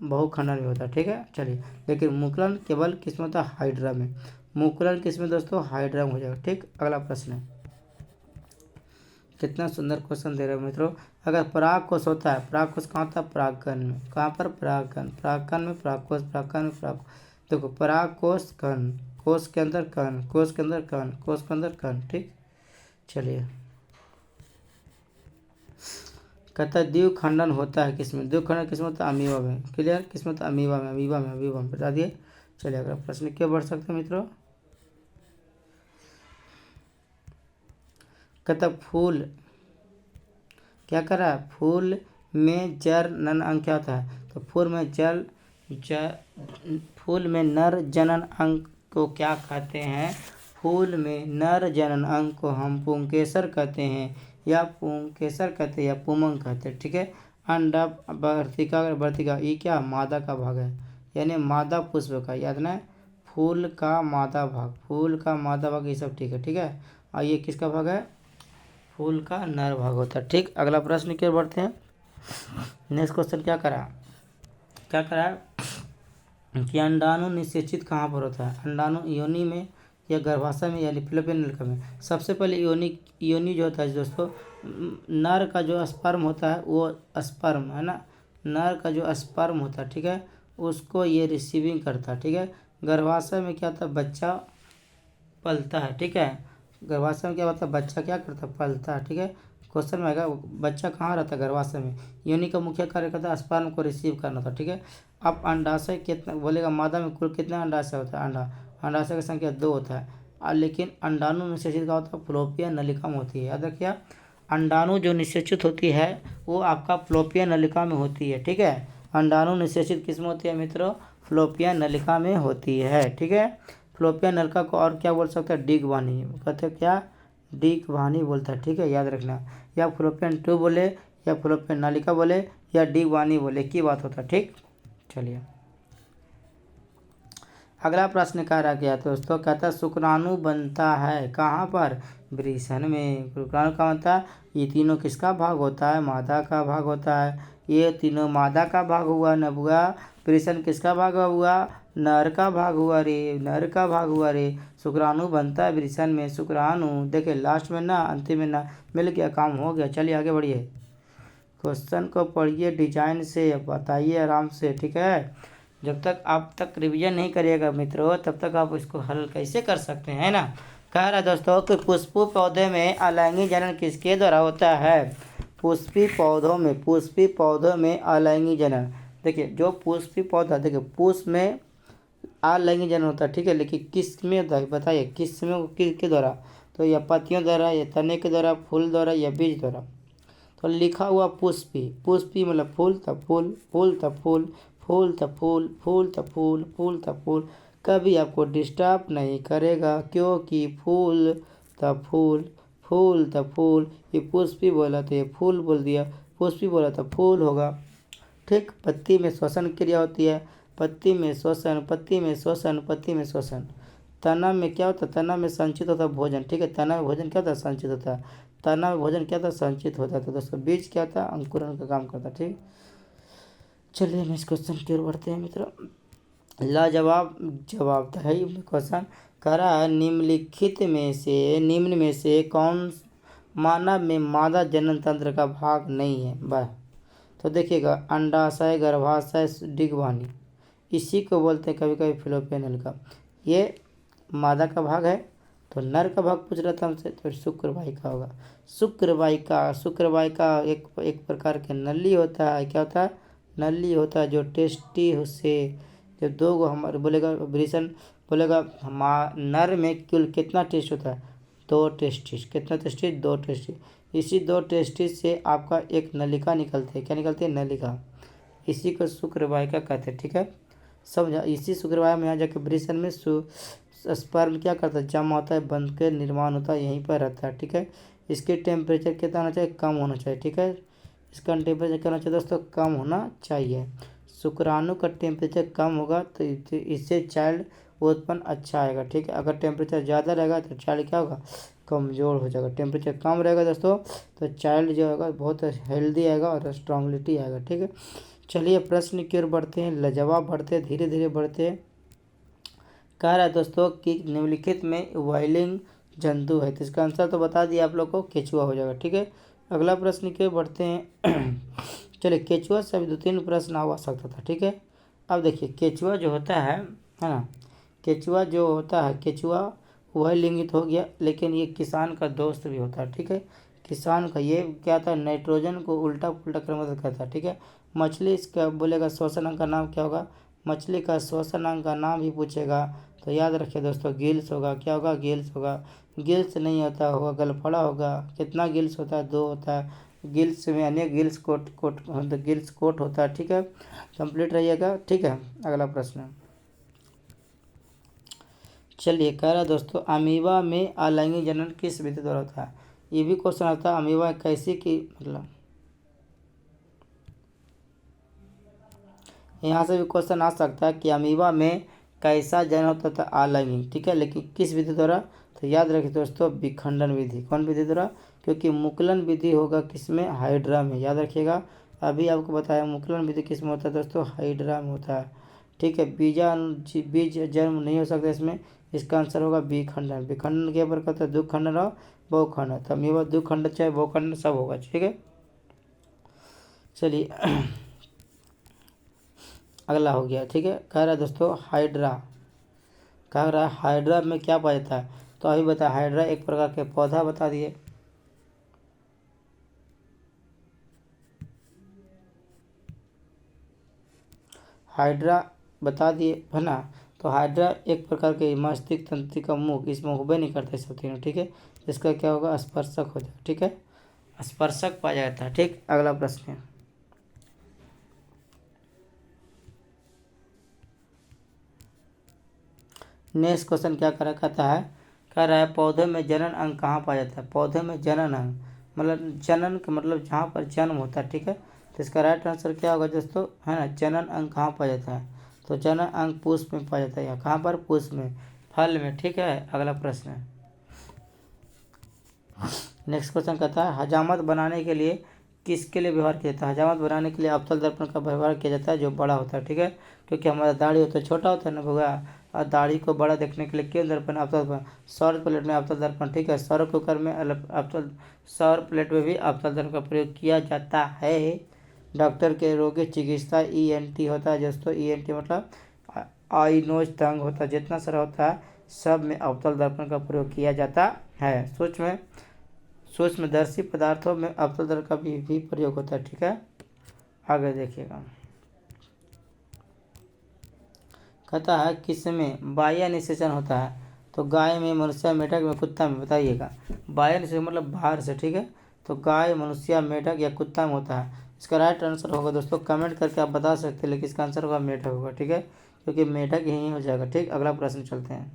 बहुखंडन भी होता है। ठीक है, चलिए, लेकिन मुकुलन केवल किस में होता है, हाइड्रा में। मुकुलन किस में दोस्तों, हाइड्रा में हो जाएगा। ठीक, अगला प्रश्न है, कितना सुंदर क्वेश्चन दे रहे हो मित्रों। अगर परागकोश होता है, परागकोश कहाँ होता है, परागकण में। कहाँ पर, परागकण, परागकण में परागकोश, परागकण में पराग। देखो परागकोश कण, कोश के अंदर कण, कोश के अंदर कण, कोश के अंदर कण। ठीक, चलिए कहता है द्विखंडन होता है किसमें, द्विखंडन किसमें होता है, अमीबा में। क्लियर, किसमें होता है, अमीबा में, अमीबा में, अमीबा में, बता दिए। चलिए अगला प्रश्न क्या बढ़ सकते हैं मित्रों। कहता फूल क्या कर रहा है, फूल में जर नन अंग क्या होता है, तो फूल में फूल में नर जनन अंग को क्या कहते हैं, फूल में नर जनन अंग को हम पुंकेसर कहते हैं, या पुंकेसर कहते हैं, या पुमंग कहते हैं। ठीक है, अंडा वर्तिका, वर्तिका ये क्या, मादा का भाग है, यानी मादा पुष्प का, याद ना, फूल का मादा भाग, फूल का मादा भाग, ये सब ठीक है। ठीक है, और ये किसका भाग है, फूल का नर भाग होता है। ठीक, अगला प्रश्न की ओर बढ़ते हैं। नेक्स्ट क्वेश्चन क्या करा, क्या करा कि अंडाणु निषेचित कहाँ पर होता है, अंडाणु योनि में या गर्भाशय में या फैलोपियन नलिका में। सबसे पहले योनि जो होता है दोस्तों, नर का जो स्पर्म होता है वो स्पर्म है ना, नर का जो स्पर्म होता है, ठीक है, उसको ये रिसीविंग करता है। ठीक है, गर्भाशय में क्या होता है, बच्चा पलता है। ठीक है, गर्भाशय में क्या होता है, बच्चा क्या करता है, पलता है। ठीक है, क्वेश्चन में आएगा बच्चा कहाँ रहता है, गर्भाशय में। योनि का मुख्य कार्य करता है स्पर्म को रिसीव करना था। ठीक है, अब अंडाशय कितना बोलेगा, मादा में कुल कितना अंडाशय होता है, अंडाशय की संख्या 2 होता है, और लेकिन अंडाणु निषेचित का होता है फ्लोपियन नलिका में होती है। याद रखिए, अंडाणु जो निषेचित होती है वो आपका फ्लोपियन नलिका में होती है। ठीक है, अंडाणु निषेचित किस में होती है मित्रों, फ्लोपियन नलिका में होती है। ठीक है, फ्लोपियन नलिका को और क्या बोल सकते हैं, डिग वानी, कहते हैं क्या, डिग वानी बोलता है। ठीक है, याद रखना, या फ्लोपियन ट्यूब बोले, या फ्लोपियन नलिका बोले, या डिग वानी बोले, की बात होता है। ठीक, चलिए अगला प्रश्न कह रहा क्या दोस्तों, कहता है शुक्राणु बनता है कहाँ पर, वृषण में। शुक्राणु कहाँ बनता है, ये तीनों किसका भाग होता है, मादा का भाग होता है। ये तीनों मादा का भाग हुआ नबुआ, वृषण किसका भाग हुआ, नर का भाग हुआ रे, नर का भाग हुआ रे। शुक्राणु बनता है वृषण में, शुक्राणु देखिए लास्ट में ना अंतिम में ना, मिल गया, काम हो गया। चलिए आगे बढ़िए, क्वेश्चन को पढ़िए डिजाइन से, बताइए आराम से, ठीक है। जब तक आप तक रिवीजन नहीं करिएगा मित्रों, तब तक आप इसको हल कैसे कर सकते हैं ना। कह रहा है दोस्तों कि पुष्पी पौधे में अलैंगिक जनन किसके द्वारा होता है, पुष्पी पौधों में अलैंगिक जनन। देखिए जो पुष्पी पौधा, देखिए पुष्प में अलैंगिक जनन होता है, ठीक है, लेकिन किस में होता है बताइए, किस में, किसके द्वारा, तो या पत्तियों द्वारा, या तने के द्वारा, फूल द्वारा, या बीज द्वारा। तो लिखा हुआ पुष्पी मतलब फूल तब फूल, फूल तब फूल, फूल तब फूल, फूल तब फूल, फूल तब फूल, कभी आपको डिस्टर्ब नहीं करेगा, क्योंकि फूल तब फूल, फूल तब फूल। ये पुष्पी बोला तो ये फूल बोल दिया, पुष्पी बोला तो फूल होगा, ठीक। पत्ती में श्वसन क्रिया होती है, पत्ती में श्वसन, पत्ती में श्वसन, पत्ती में श्वसन। तना में क्या होता है, तना में संचित होता है भोजन, ठीक है, तना में भोजन क्या होता है, संचित होता है। तना में भोजन क्या था, संचित होता था। दोस्तों बीज क्या था, अंकुरण का काम करता, ठीक। चलिए हम इस क्वेश्चन की ओर बढ़ते हैं मित्रों। लाजवाब जवाब था है क्वेश्चन। कह रहा है निम्न में से कौन मानव में मादा जनन तंत्र का भाग नहीं है, वह। तो देखिएगा अंडाशय, गर्भाशय, डिगवानी, इसी को बोलते हैं कभी कभी फिलोपियन नल का। ये मादा का भाग है, तो नर का भाग पूछ रहा था हमसे, तो शुक्रवाहिका होगा। शुक्रवाहिका एक प्रकार के नली होता है, क्या होता है, नली होता है, जो टेस्टी से जब दो गो हमारे बोलेगा वृषण बोलेगा नर में कुल कितना टेस्ट होता है, 2 टेस्टिस, कितना टेस्टिस, 2 टेस्टिस। इसी 2 टेस्टिस से आपका एक नलिका निकलती है, क्या निकलती है, नलिका। इसी को शुक्रवाहिका कहते हैं, ठीक है, समझा। इसी शुक्रवाहिका में यहाँ जाकर वृषण में स्पर्म क्या करता है, जमा होता है, बंध के निर्माण होता है, यहीं पर रहता है, ठीक है। इसके टेम्परेचर कितना होना चाहिए, कम होना चाहिए, ठीक है। इसका टेम्परेचर क्या होना चाहिए दोस्तों, कम होना चाहिए। शुक्राणु का टेम्परेचर कम होगा तो इससे चाइल्ड उत्पन्न अच्छा आएगा, ठीक है। अगर टेम्परेचर ज़्यादा रहेगा तो चाइल्ड क्या होगा, कमज़ोर हो जाएगा। टेम्परेचर कम रहेगा दोस्तों तो चाइल्ड जो होगा बहुत हेल्दी आएगा और स्ट्रांगलिटी आएगा, ठीक है। चलिए प्रश्न की ओर बढ़ते हैं, जवाब बढ़ते हैं, धीरे धीरे बढ़ते हैं। कह रहा है दोस्तों कि निम्नलिखित में वाइलिंग जंतु है, तो इसका आंसर तो बता दिया आप लोग को, केचुआ हो जाएगा, ठीक है। अगला प्रश्न की ओर बढ़ते हैं। चलिए केचुआ से अभी 2-3 प्रश्न आ सकता था, ठीक है। अब देखिए केचुआ जो होता है ना, केचुआ जो होता है, केचुआ वह लिंगित हो गया, लेकिन ये किसान का दोस्त भी होता है, ठीक है। किसान का ये क्या था, नाइट्रोजन को उल्टा पुल्टा कर मदद करता है, ठीक है। मछली इसका बोलेगा श्वसन अंग का नाम क्या होगा, मछली का श्वसन अंग का नाम भी पूछेगा तो याद रखिए दोस्तों गिल्स होगा, क्या होगा, गिल्स होगा। गिल्स नहीं होता होगा, गलफड़ा होगा। कितना गिल्स होता है, 2 होता है। गिल्स में अनेक गिल्स गिल्स कोट होता है, ठीक है। कंप्लीट रहिएगा, ठीक है। अगला प्रश्न चलिए कह रहा है दोस्तों, अमीबा में अलैंगिक जनन किस विधि द्वारा होता है। ये भी क्वेश्चन आता है, अमीबा कैसी की मतलब, यहाँ से भी क्वेश्चन आ सकता है कि अमीबा में कैसा जनन होता था, अलैंगिक, ठीक है, लेकिन किस विधि द्वारा। तो याद रखिए दोस्तों विखंडन विधि, कौन विधि द्वारा, क्योंकि मुकुलन विधि होगा किसमें, हाइड्रा में, याद रखिएगा। अभी आपको बताया मुकुलन विधि किस में होता है दोस्तों, हाइड्रा में होता है, ठीक है। बीज जन्म नहीं हो सकता इसमें, इसका आंसर होगा विखंडन। विखंडन के प्रकार होता है दुखंडन और बहुखंड, तो अमीबा दुखंड चाहे बहुखंड सब होगा, ठीक है। चलिए अगला हो गया, ठीक है। कह रहा है दोस्तों हाइड्रा, कह रहा है हाइड्रा में क्या पाया जाता है, तो अभी बता, हाइड्रा एक प्रकार के पौधा बता दिए। हाइड्रा बता दिए है ना, तो हाइड्रा एक प्रकार के मस्तिष्क तंत्रिका मुख, इसमें हुबे नहीं करते सब तीनों, ठीक है। इसका क्या होगा, स्पर्शक हो जाएगा, ठीक है, स्पर्शक पाया जाता है, ठीक। अगला प्रश्न है, नेक्स्ट क्वेश्चन क्या करा कहता है, कह रहा है पौधे में जनन अंग कहाँ पाया जाता है। पौधे में जनन अंग मतलब जनन का मतलब जहाँ पर जन्म होता है, ठीक है। तो इसका राइट आंसर क्या होगा दोस्तों, है ना, जनन अंग कहाँ पाया जाता है। तो चना अंग पुष्प में पाया जाता है, यहाँ कहाँ पर, पुष्प में, फल में, ठीक है। अगला प्रश्न है, नेक्स्ट क्वेश्चन कहता है हजामत बनाने के लिए किसके लिए व्यवहार किया जाता है। हजामत बनाने के लिए अवतल दर्पण का व्यवहार किया जाता है, जो बड़ा होता है, ठीक है। क्योंकि हमारा दाढ़ी होता है छोटा होता है ना भैया, और दाढ़ी को बड़ा देखने के लिए क्यों दर्पण, अवतल दर्पण। सौर प्लेट में अवतल दर्पण, ठीक है। सौर कुकर में अवतल, सौर प्लेट में भी अवतल दर्पण का प्रयोग किया जाता है। डॉक्टर के रोगी चिकित्सा ENT होता है दोस्तों। ENT मतलब आई नोज टंग होता है, जितना सारा होता है सब में अवतल दर्पण का प्रयोग किया जाता है। सूक्ष्मदर्शी पदार्थों में अवतल दर्पण का भी प्रयोग होता है, ठीक है। आगे देखिएगा, कहता है किसमें बाह्य निषेचन होता है। तो गाय में, मनुष्य, मेढक में, कुत्ता में, बताइएगा। बाह्य निषेचन मतलब बाहर से, ठीक है। तो गाय, मनुष्य, मेढक या कुत्ता में होता है। इसका राइट आंसर होगा दोस्तों, कमेंट करके आप बता सकते हैं, लेकिन इसका आंसर होगा मेढक होगा, ठीक है, क्योंकि मेढक ही हो जाएगा, ठीक। अगला प्रश्न चलते हैं,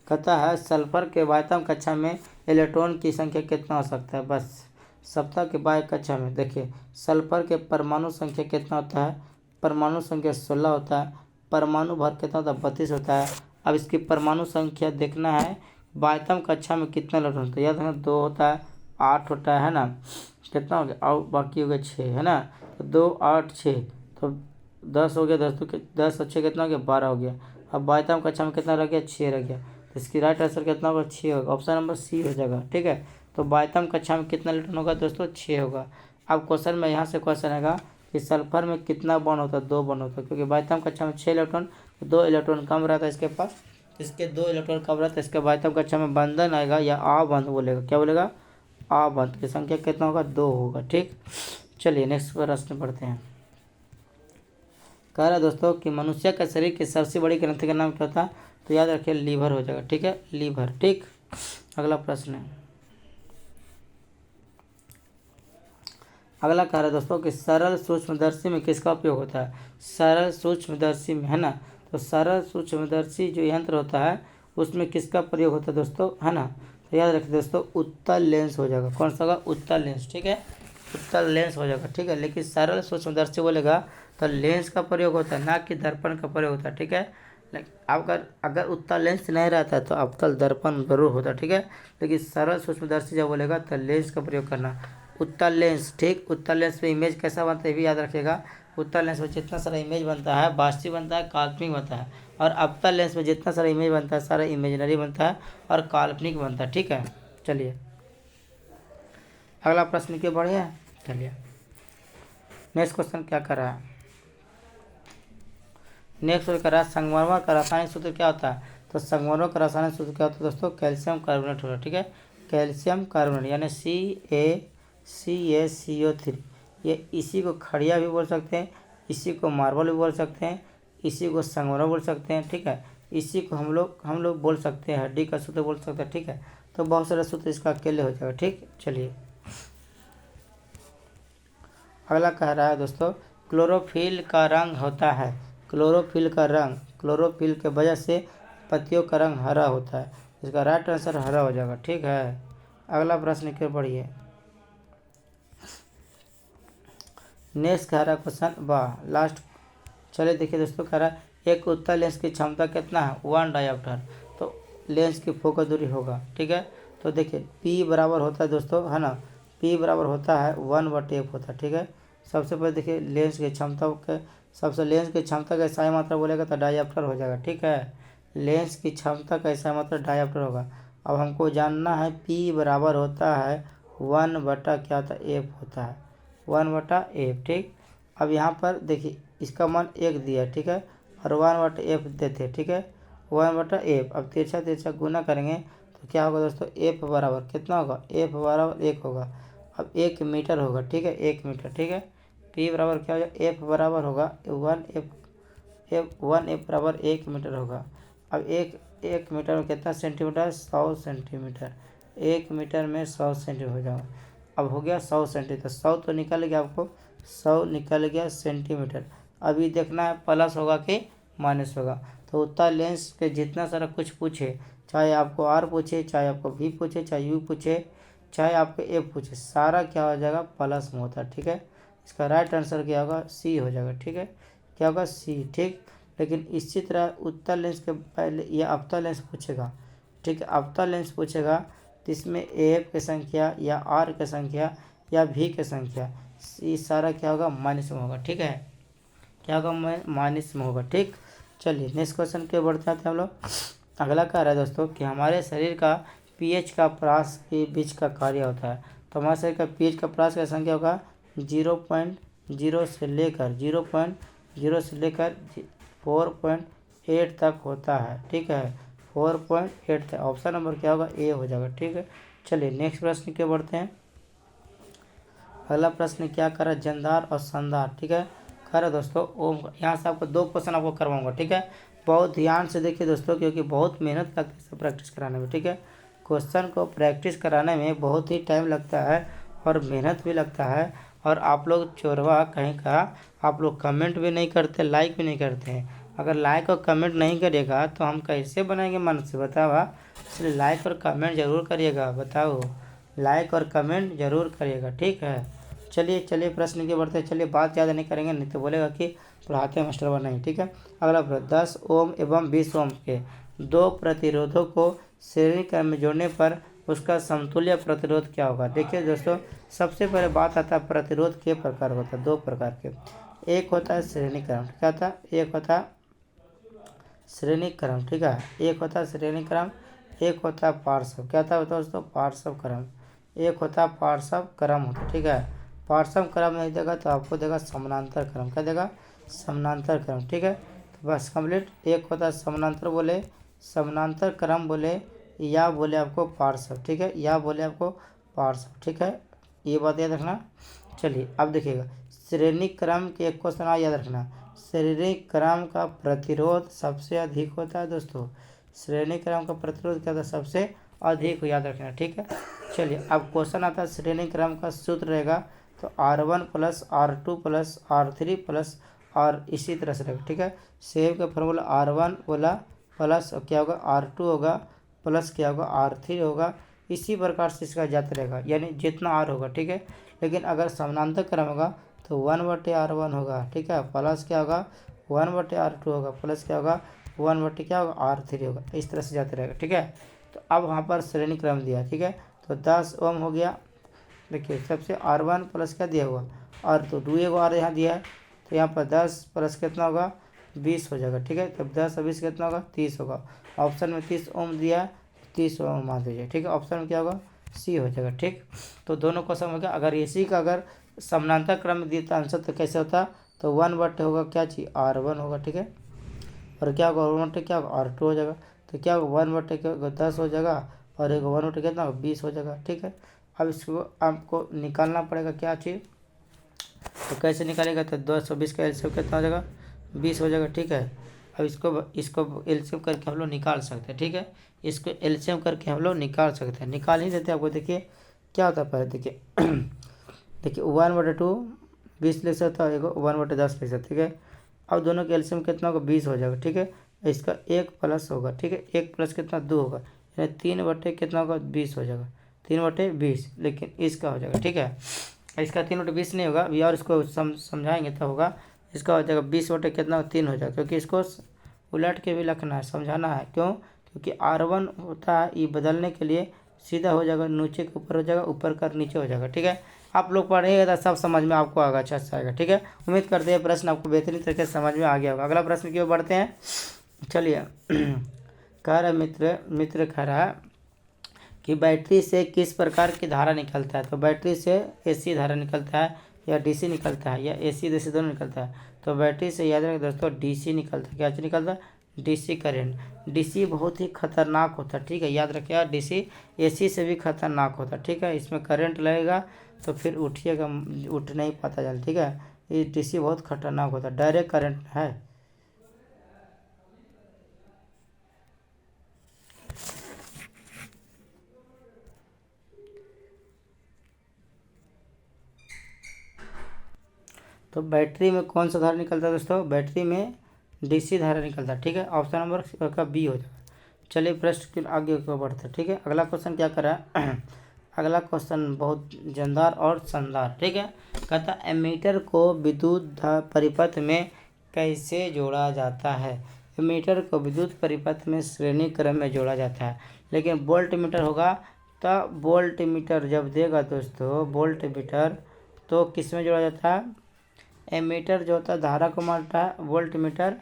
कहता है सल्फर के वायतम कक्षा में इलेक्ट्रॉन की संख्या कितना हो सकता है। बस सप्ताह के बाह्य कक्षा में देखिए सल्फर के परमाणु संख्या कितना होता है, परमाणु संख्या 16 होता है। परमाणु भर कितना होता है, 32 होता है। अब इसकी परमाणु संख्या देखना है, वायतम कक्षा में कितना इलेक्ट्रॉन होता है, याद रखना 2 होता है, 8 होता है ना, कितना हो गया, और बाकी हो गया 6, है ना। तो 2 8 6 तो 10 हो गया, 10 तो 10 और 6 कितना हो गया, 12 हो गया। अब वायतम कक्षा में कितना रह गया, 6 रह गया। तो इसकी राइट आंसर कितना होगा, 6 होगा, ऑप्शन नंबर सी हो जाएगा, ठीक है। तो वायतम कक्षा में कितना इलेक्ट्रॉन होगा दोस्तों, 6 होगा। अब क्वेश्चन में यहाँ से क्वेश्चन आएगा कि सल्फर में कितना बॉन्ड होता है, 2 बॉन्ड होता है, क्योंकि वायतम कक्षा में 6 इलेक्ट्रॉन, तो 2 इलेक्ट्रॉन कम रहता है इसके पास, इसके 2 इलेक्ट्रॉन कम रहता है। इसके वायतम कक्षा में बंधन आएगा या आबंध बोलेगा, क्या बोलेगा, आबंध की संख्या कितना होगा, 2 होगा, ठीक। चलिए नेक्स्ट प्रश्न पढ़ते हैं। कह रहा है दोस्तों कि मनुष्य का शरीर की सबसे बड़ी ग्रंथि का नाम क्या होता है। तो याद रखिए लीवर हो जाएगा, ठीक है, लीवर, ठीक। अगला प्रश्न है, अगला कह रहा है दोस्तों कि सरल सूक्ष्मदर्शी में किसका उपयोग होता है। सरल सूक्ष्मदर्शी में, है ना। तो सरल सूक्ष्मदर्शी जो यंत्र होता है उसमें किसका प्रयोग होता है दोस्तों, है ना। तो याद रखिए दोस्तों उत्तल लेंस हो जाएगा, कौन सा होगा, उत्तल लेंस, ठीक है, उत्तल लेंस हो जाएगा, ठीक है। लेकिन सरल सूक्ष्मदर्शी बोलेगा तो लेंस का प्रयोग होता है, ना कि दर्पण का प्रयोग होता है, ठीक है। अगर उत्तल लेंस नहीं रहता है तो अवतल दर्पण जरूर होता है, ठीक है। लेकिन सरल सूक्ष्मदर्शी जब बोलेगा तो लेंस का प्रयोग करना, उत्तल लेंस, ठीक। उत्तल लेंस में इमेज कैसा बनता है ये भी याद रखिएगा। उत्तल लेंस में जितना सारा इमेज बनता है वास्तविक बनता है, काल्पनिक बनता है। और अवतल लेंस में जितना सारा इमेज बनता है सारा इमेजिनरी बनता है और काल्पनिक बनता है, ठीक है। चलिए अगला प्रश्न क्यों बढ़िया है, चलिए नेक्स्ट क्वेश्चन क्या कर रहा है। नेक्स्ट क्वेश्चन कर रहा है संगमरमर का रासायनिक सूत्र क्या होता है। तो संगमरमर का रासायनिक सूत्र क्या होता है दोस्तों, कैल्शियम कार्बोनेट होता है, ठीक है। कैल्शियम कार्बोनेट यानी CaCaCO3। ये इसी को खड़िया भी बोल सकते हैं, इसी को मार्बल भी बोल सकते हैं, इसी को संगमरमर बोल सकते हैं, ठीक है। इसी को हम लोग बोल सकते हैं हड्डी का सूत्र बोल सकते हैं, ठीक है। तो बहुत सारे सूत्र इसका अकेले हो जाएगा, ठीक। चलिए अगला कह रहा है दोस्तों क्लोरोफिल का रंग होता है। क्लोरोफिल का रंग, क्लोरोफिल के वजह से पत्तियों का रंग हरा होता है। इसका राइट आंसर हरा हो जाएगा, ठीक है। अगला प्रश्न क्यों पढ़िए, नेक्स्ट कह रहा है क्वेश्चन, वाह लास्ट। चलिए देखिए दोस्तों कह रहा है एक उत्तल लेंस की क्षमता कितना है, 1 डायोप्टर। तो लेंस की फोकस दूरी होगा, ठीक है। तो देखिए P बराबर होता है दोस्तों, है ना, P बराबर होता है 1/f होता है, ठीक है। सबसे पहले देखिए लेंस की क्षमता के, सबसे लेंस की क्षमता का सही मात्रा बोलेगा तो डायोप्टर हो जाएगा, ठीक है। लेंस की क्षमता का सही मात्रा डायोप्टर होगा। अब हमको जानना है P बराबर होता है 1 क्या होता है, f होता है, 1/f, ठीक। अब यहाँ पर देखिए इसका मान 1 दिया है, ठीक है, और 1/f देते हैं, ठीक है, 1/f। अब तिरछा तिरछा गुना करेंगे तो क्या होगा दोस्तों, f बराबर कितना होगा, f बराबर 1 होगा। अब 1 मीटर होगा, ठीक है, 1 मीटर, ठीक है। p बराबर क्या हो जाएगा, f बराबर होगा 1f बराबर 1 मीटर होगा। अब एक मीटर में कितना सेंटीमीटर, 100 सेंटीमीटर। 1 मीटर में 100 सेंटीमीटर हो जाएगा। अब हो गया 100 सेंटीमीटर, 100 तो निकल गया आपको, 100 निकल गया सेंटीमीटर। अभी देखना है प्लस होगा कि माइनस होगा। तो उतना लेंस के जितना सारा कुछ पूछे, चाहे आपको R पूछे, चाहे आपको V पूछे, चाहे U पूछे, चाहे आपको F पूछे, सारा क्या हो जाएगा प्लस में होता है, ठीक है। इसका राइट आंसर क्या होगा, सी हो जाएगा। ठीक है, क्या होगा, सी। ठीक, लेकिन इसी तरह उत्तल लेंस के पहले यह अवतल लेंस पूछेगा। ठीक है, अवतल लेंस पूछेगा तो इसमें AF की संख्या या R की संख्या या V की संख्या, ये सारा क्या होगा, माइनस में होगा। ठीक है, क्या होगा, माइनस में होगा। ठीक, चलिए नेक्स्ट क्वेश्चन के बढ़ते आते हैं हम लोग। अगला कह रहा है दोस्तों कि हमारे शरीर का pH का परास के बीच का कार्य होता है। तो हमारे शरीर का pH का परास का संख्या होगा 0.0 से लेकर 0.0 से लेकर 4.8 तक होता है। ठीक है, 4.8 तक। ऑप्शन नंबर क्या होगा, ए हो जाएगा। ठीक है, चलिए नेक्स्ट प्रश्न के बढ़ते हैं। अगला प्रश्न क्या कर रहा है, जंदार और संदार। ठीक है, कह रहा है दोस्तों ओम, यहाँ से आपको 2 क्वेश्चन आपको करवाऊंगा। ठीक है, बहुत ध्यान से देखिए दोस्तों, क्योंकि बहुत मेहनत लगती है प्रैक्टिस कराने में। ठीक है, क्वेश्चन को प्रैक्टिस कराने में बहुत ही टाइम लगता है और मेहनत भी लगता है। और आप लोग चोरवा कहीं का, आप लोग कमेंट भी नहीं करते, लाइक भी नहीं करते हैं। अगर लाइक और कमेंट नहीं करिएगा तो हम कैसे बनाएंगे मन से, बताओ। इसलिए लाइक और कमेंट जरूर करिएगा, बताओ, लाइक और कमेंट जरूर करिएगा। ठीक है, चलिए प्रश्न के बढ़ते, चलिए बात ज़्यादा नहीं करेंगे, नहीं तो बोलेगा कि पढ़ाते मास्टर बना नहीं। ठीक है, अगला प्रश्न, 10 ओम एवं 20 ओम के 2 प्रतिरोधों को श्रेणी क्रम में जोड़ने पर उसका समतुल्य प्रतिरोध क्या होगा। देखिए दोस्तों, सबसे पहले बात आता है प्रतिरोध के प्रकार होता है, 2 प्रकार के। एक होता है श्रेणी क्रम, क्या होता है, एक होता है श्रेणी क्रम। ठीक है, एक होता है श्रेणी क्रम, एक होता है पार्श्व। क्या होता है दोस्तों, पार्श्व क्रम। एक होता है पार्श्व क्रम होता है। ठीक है, पार्श्व क्रम नहीं देगा तो आपको देगा समानांतर क्रम। क्या देगा, समानांतर क्रम। ठीक है, तो बस कंप्लीट। एक होता है समानांतर बोले, समानांतर क्रम बोले, या बोले आपको पार्श्व। ठीक है, या बोले आपको पार्श्व। ठीक है, ये बात याद रखना। चलिए अब देखिएगा, श्रेणी क्रम के एक क्वेश्चन और याद रखना, श्रेणी क्रम का प्रतिरोध सबसे अधिक होता है दोस्तों। श्रेणी क्रम का प्रतिरोध क्या होता है, सबसे अधिक, याद रखना। ठीक है, चलिए अब क्वेश्चन आता है, श्रेणी क्रम का सूत्र रहेगा तो R1 plus R2 plus R3 plus और इसी तरह से रहेगा। ठीक है, सेव का फॉर्मूला R1 बोला प्लस क्या होगा, R2 होगा प्लस क्या होगा, R3 होगा। इसी प्रकार से इसका जाता रहेगा, यानी जितना R होगा। ठीक है, लेकिन अगर समानांतर क्रम होगा तो 1/R1 होगा। ठीक है, प्लस क्या होगा, 1/R2 होगा प्लस क्या होगा, 1/ क्या होगा, R3 होगा। इस तरह से जाते रहेगा। ठीक है, तो अब वहाँ पर श्रेणी क्रम दिया। ठीक है, तो 10 ओम हो गया। देखिए सबसे R1 प्लस क्या दिया हुआ, और तो 2 R यहाँ दिया है, तो यहाँ पर 10 प्लस कितना होगा, 20 हो जाएगा। ठीक है, तब 10 और 20 कितना होगा, 30 होगा। ऑप्शन में 30 ओम दिया है, 30 ओम मान दीजिए। ठीक है, ऑप्शन में क्या होगा, सी हो जाएगा। ठीक, तो दोनों क्वेश्चन हो गया। अगर इसी का अगर समानांतर क्रम में दिया आंसर तो कैसे होता, तो 1/, होगा क्या चीज़, R1 होगा। ठीक है, और क्या होगा, 1/, क्या होगा, R2 हो जाएगा। तो क्या होगा, 1/, क्या होगा, 10 हो जाएगा, और एक 1/, कितना होगा, 20 हो जाएगा। ठीक है, अब इसको आपको निकालना पड़ेगा क्या चीज़, तो कैसे निकालेगा, तो 220 का एलसीएम कितना हो जाएगा, 20 हो जाएगा। ठीक है, अब इसको एलसीएम करके हम लोग निकाल सकते हैं। ठीक है, इसको एलसीएम करके हम लोग निकाल सकते हैं, निकाल ही देते हैं आपको। देखिए क्या होता है, पहले देखिए देखिए 1/2 20 लिख सकता है, 1/10 लिख सकते। ठीक है, अब दोनों के एलसीएम कितना होगा, 20 हो जाएगा। ठीक है, इसका 1 प्लस होगा। ठीक है, 1 प्लस कितना, 2 होगा, यानी 3/, कितना होगा, 20 हो जाएगा, 3/20। लेकिन इसका हो जाएगा, ठीक है, इसका 3/20 नहीं होगा अभी, और इसको समझाएंगे तब होगा। इसका हो जाएगा 20/, कितना, 3 हो जाएगा, क्योंकि इसको उलट के भी लिखना है, समझाना है। क्यों, क्योंकि R1 होता है, ये बदलने के लिए सीधा हो जाएगा, नीचे के ऊपर हो जाएगा, ऊपर का नीचे हो जाएगा। ठीक है, आप लोग पढ़ेंगे तो सब समझ में आपको आएगा, अच्छा से आएगा। ठीक है, उम्मीद करते हैं प्रश्न आपको बेहतरीन तरीके से समझ में आ गया होगा। अगला प्रश्न की ओर बढ़ते हैं। चलिए कह रहा मित्र कह रहा है कि बैटरी से किस प्रकार की धारा निकलता है। तो बैटरी से AC धारा निकलता है, या DC निकलता है, या AC DC दोनों निकलता है। तो बैटरी से याद रखें दोस्तों, DC निकलता है। क्या चीज़ निकलता है, DC करंट। DC बहुत ही खतरनाक होता है। ठीक है, याद रखिएगा, DC AC से भी खतरनाक होता है। ठीक है, इसमें करंट लगेगा तो फिर उठिएगा, उठ नहीं पाता जल्दी। ठीक है, ये DC बहुत खतरनाक होता है, डायरेक्ट करंट है। तो बैटरी में कौन सा धारा निकलता है दोस्तों, बैटरी में DC धारा निकलता है। ठीक है, ऑप्शन नंबर का बी हो जाएगा। चलिए प्रश्न के आगे को बढ़ते हैं। ठीक है, अगला क्वेश्चन क्या कर रहा है अगला क्वेश्चन बहुत जानदार और शानदार। ठीक है, कहता एमीटर को विद्युत परिपथ में कैसे जोड़ा जाता है। एमीटर को विद्युत परिपथ में श्रेणी क्रम में जोड़ा जाता है। लेकिन वोल्ट मीटर होगा तो वोल्ट मीटर जब देगा दोस्तों वोल्ट मीटर तो किस में जोड़ा जाता है। एमीटर जो होता है धारा को मापता है, वोल्ट मीटर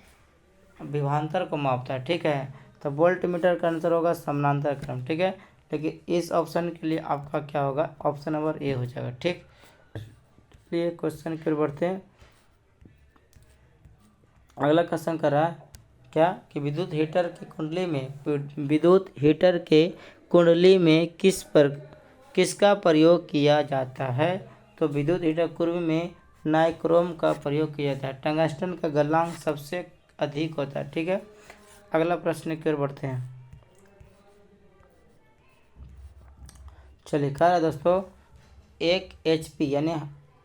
विभवांतर को मापता है। ठीक है, तो वोल्ट मीटर का आंसर होगा समानांतर क्रम। ठीक है, लेकिन इस ऑप्शन के लिए आपका क्या होगा, ऑप्शन नंबर ए हो जाएगा। ठीक, चलिए क्वेश्चन की ओर बढ़ते हैं। अगला क्वेश्चन कर रहा है क्या कि विद्युत हीटर के कुंडली में किसका प्रयोग किया जाता है। तो विद्युत हीटर कुंडली में नाइक्रोम का प्रयोग किया जाता है। टंगस्टन का गलनांक सबसे अधिक होता है। ठीक है, अगला प्रश्न की ओर बढ़ते हैं। चलिए कह रहा है दोस्तों 1 HP यानी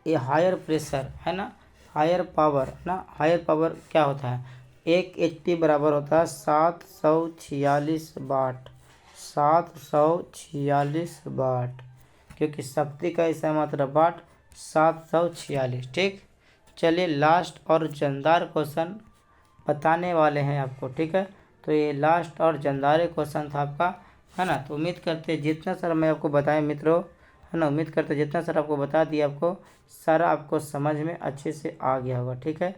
ये हायर प्रेशर है ना, हायर पावर ना, हायर पावर क्या होता है 1 HP बराबर होता है 746 वाट। 746 वाट, क्योंकि शक्ति का ऐसा मात्रा वाट 746। ठीक, चलिए लास्ट और जानदार क्वेश्चन बताने वाले हैं आपको। ठीक है, तो ये लास्ट और जानदार क्वेश्चन था आपका, है ना। तो उम्मीद करते हैं जितना सारा मैं आपको बताया मित्रों, है ना, उम्मीद करते हैं जितना सारा आपको बता दिया आपको सारा आपको समझ में अच्छे से आ गया होगा। ठीक है,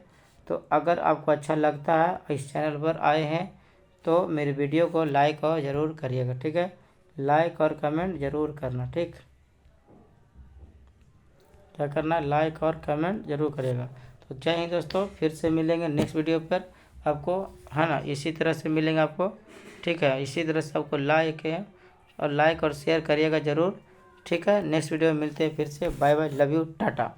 तो अगर आपको अच्छा लगता है इस चैनल पर आए हैं तो मेरे वीडियो को लाइक और ज़रूर करिएगा। ठीक है, लाइक और कमेंट ज़रूर करना। ठीक, क्या करना, लाइक और कमेंट जरूर करिएगा। तो जय हिंद दोस्तों, फिर से मिलेंगे नेक्स्ट वीडियो पर आपको, है ना, इसी तरह से मिलेंगे आपको। ठीक है, इसी तरह से आपको लाइक और शेयर करिएगा ज़रूर। ठीक है, नेक्स्ट वीडियो में मिलते हैं फिर से। Bye bye, love you, Tata.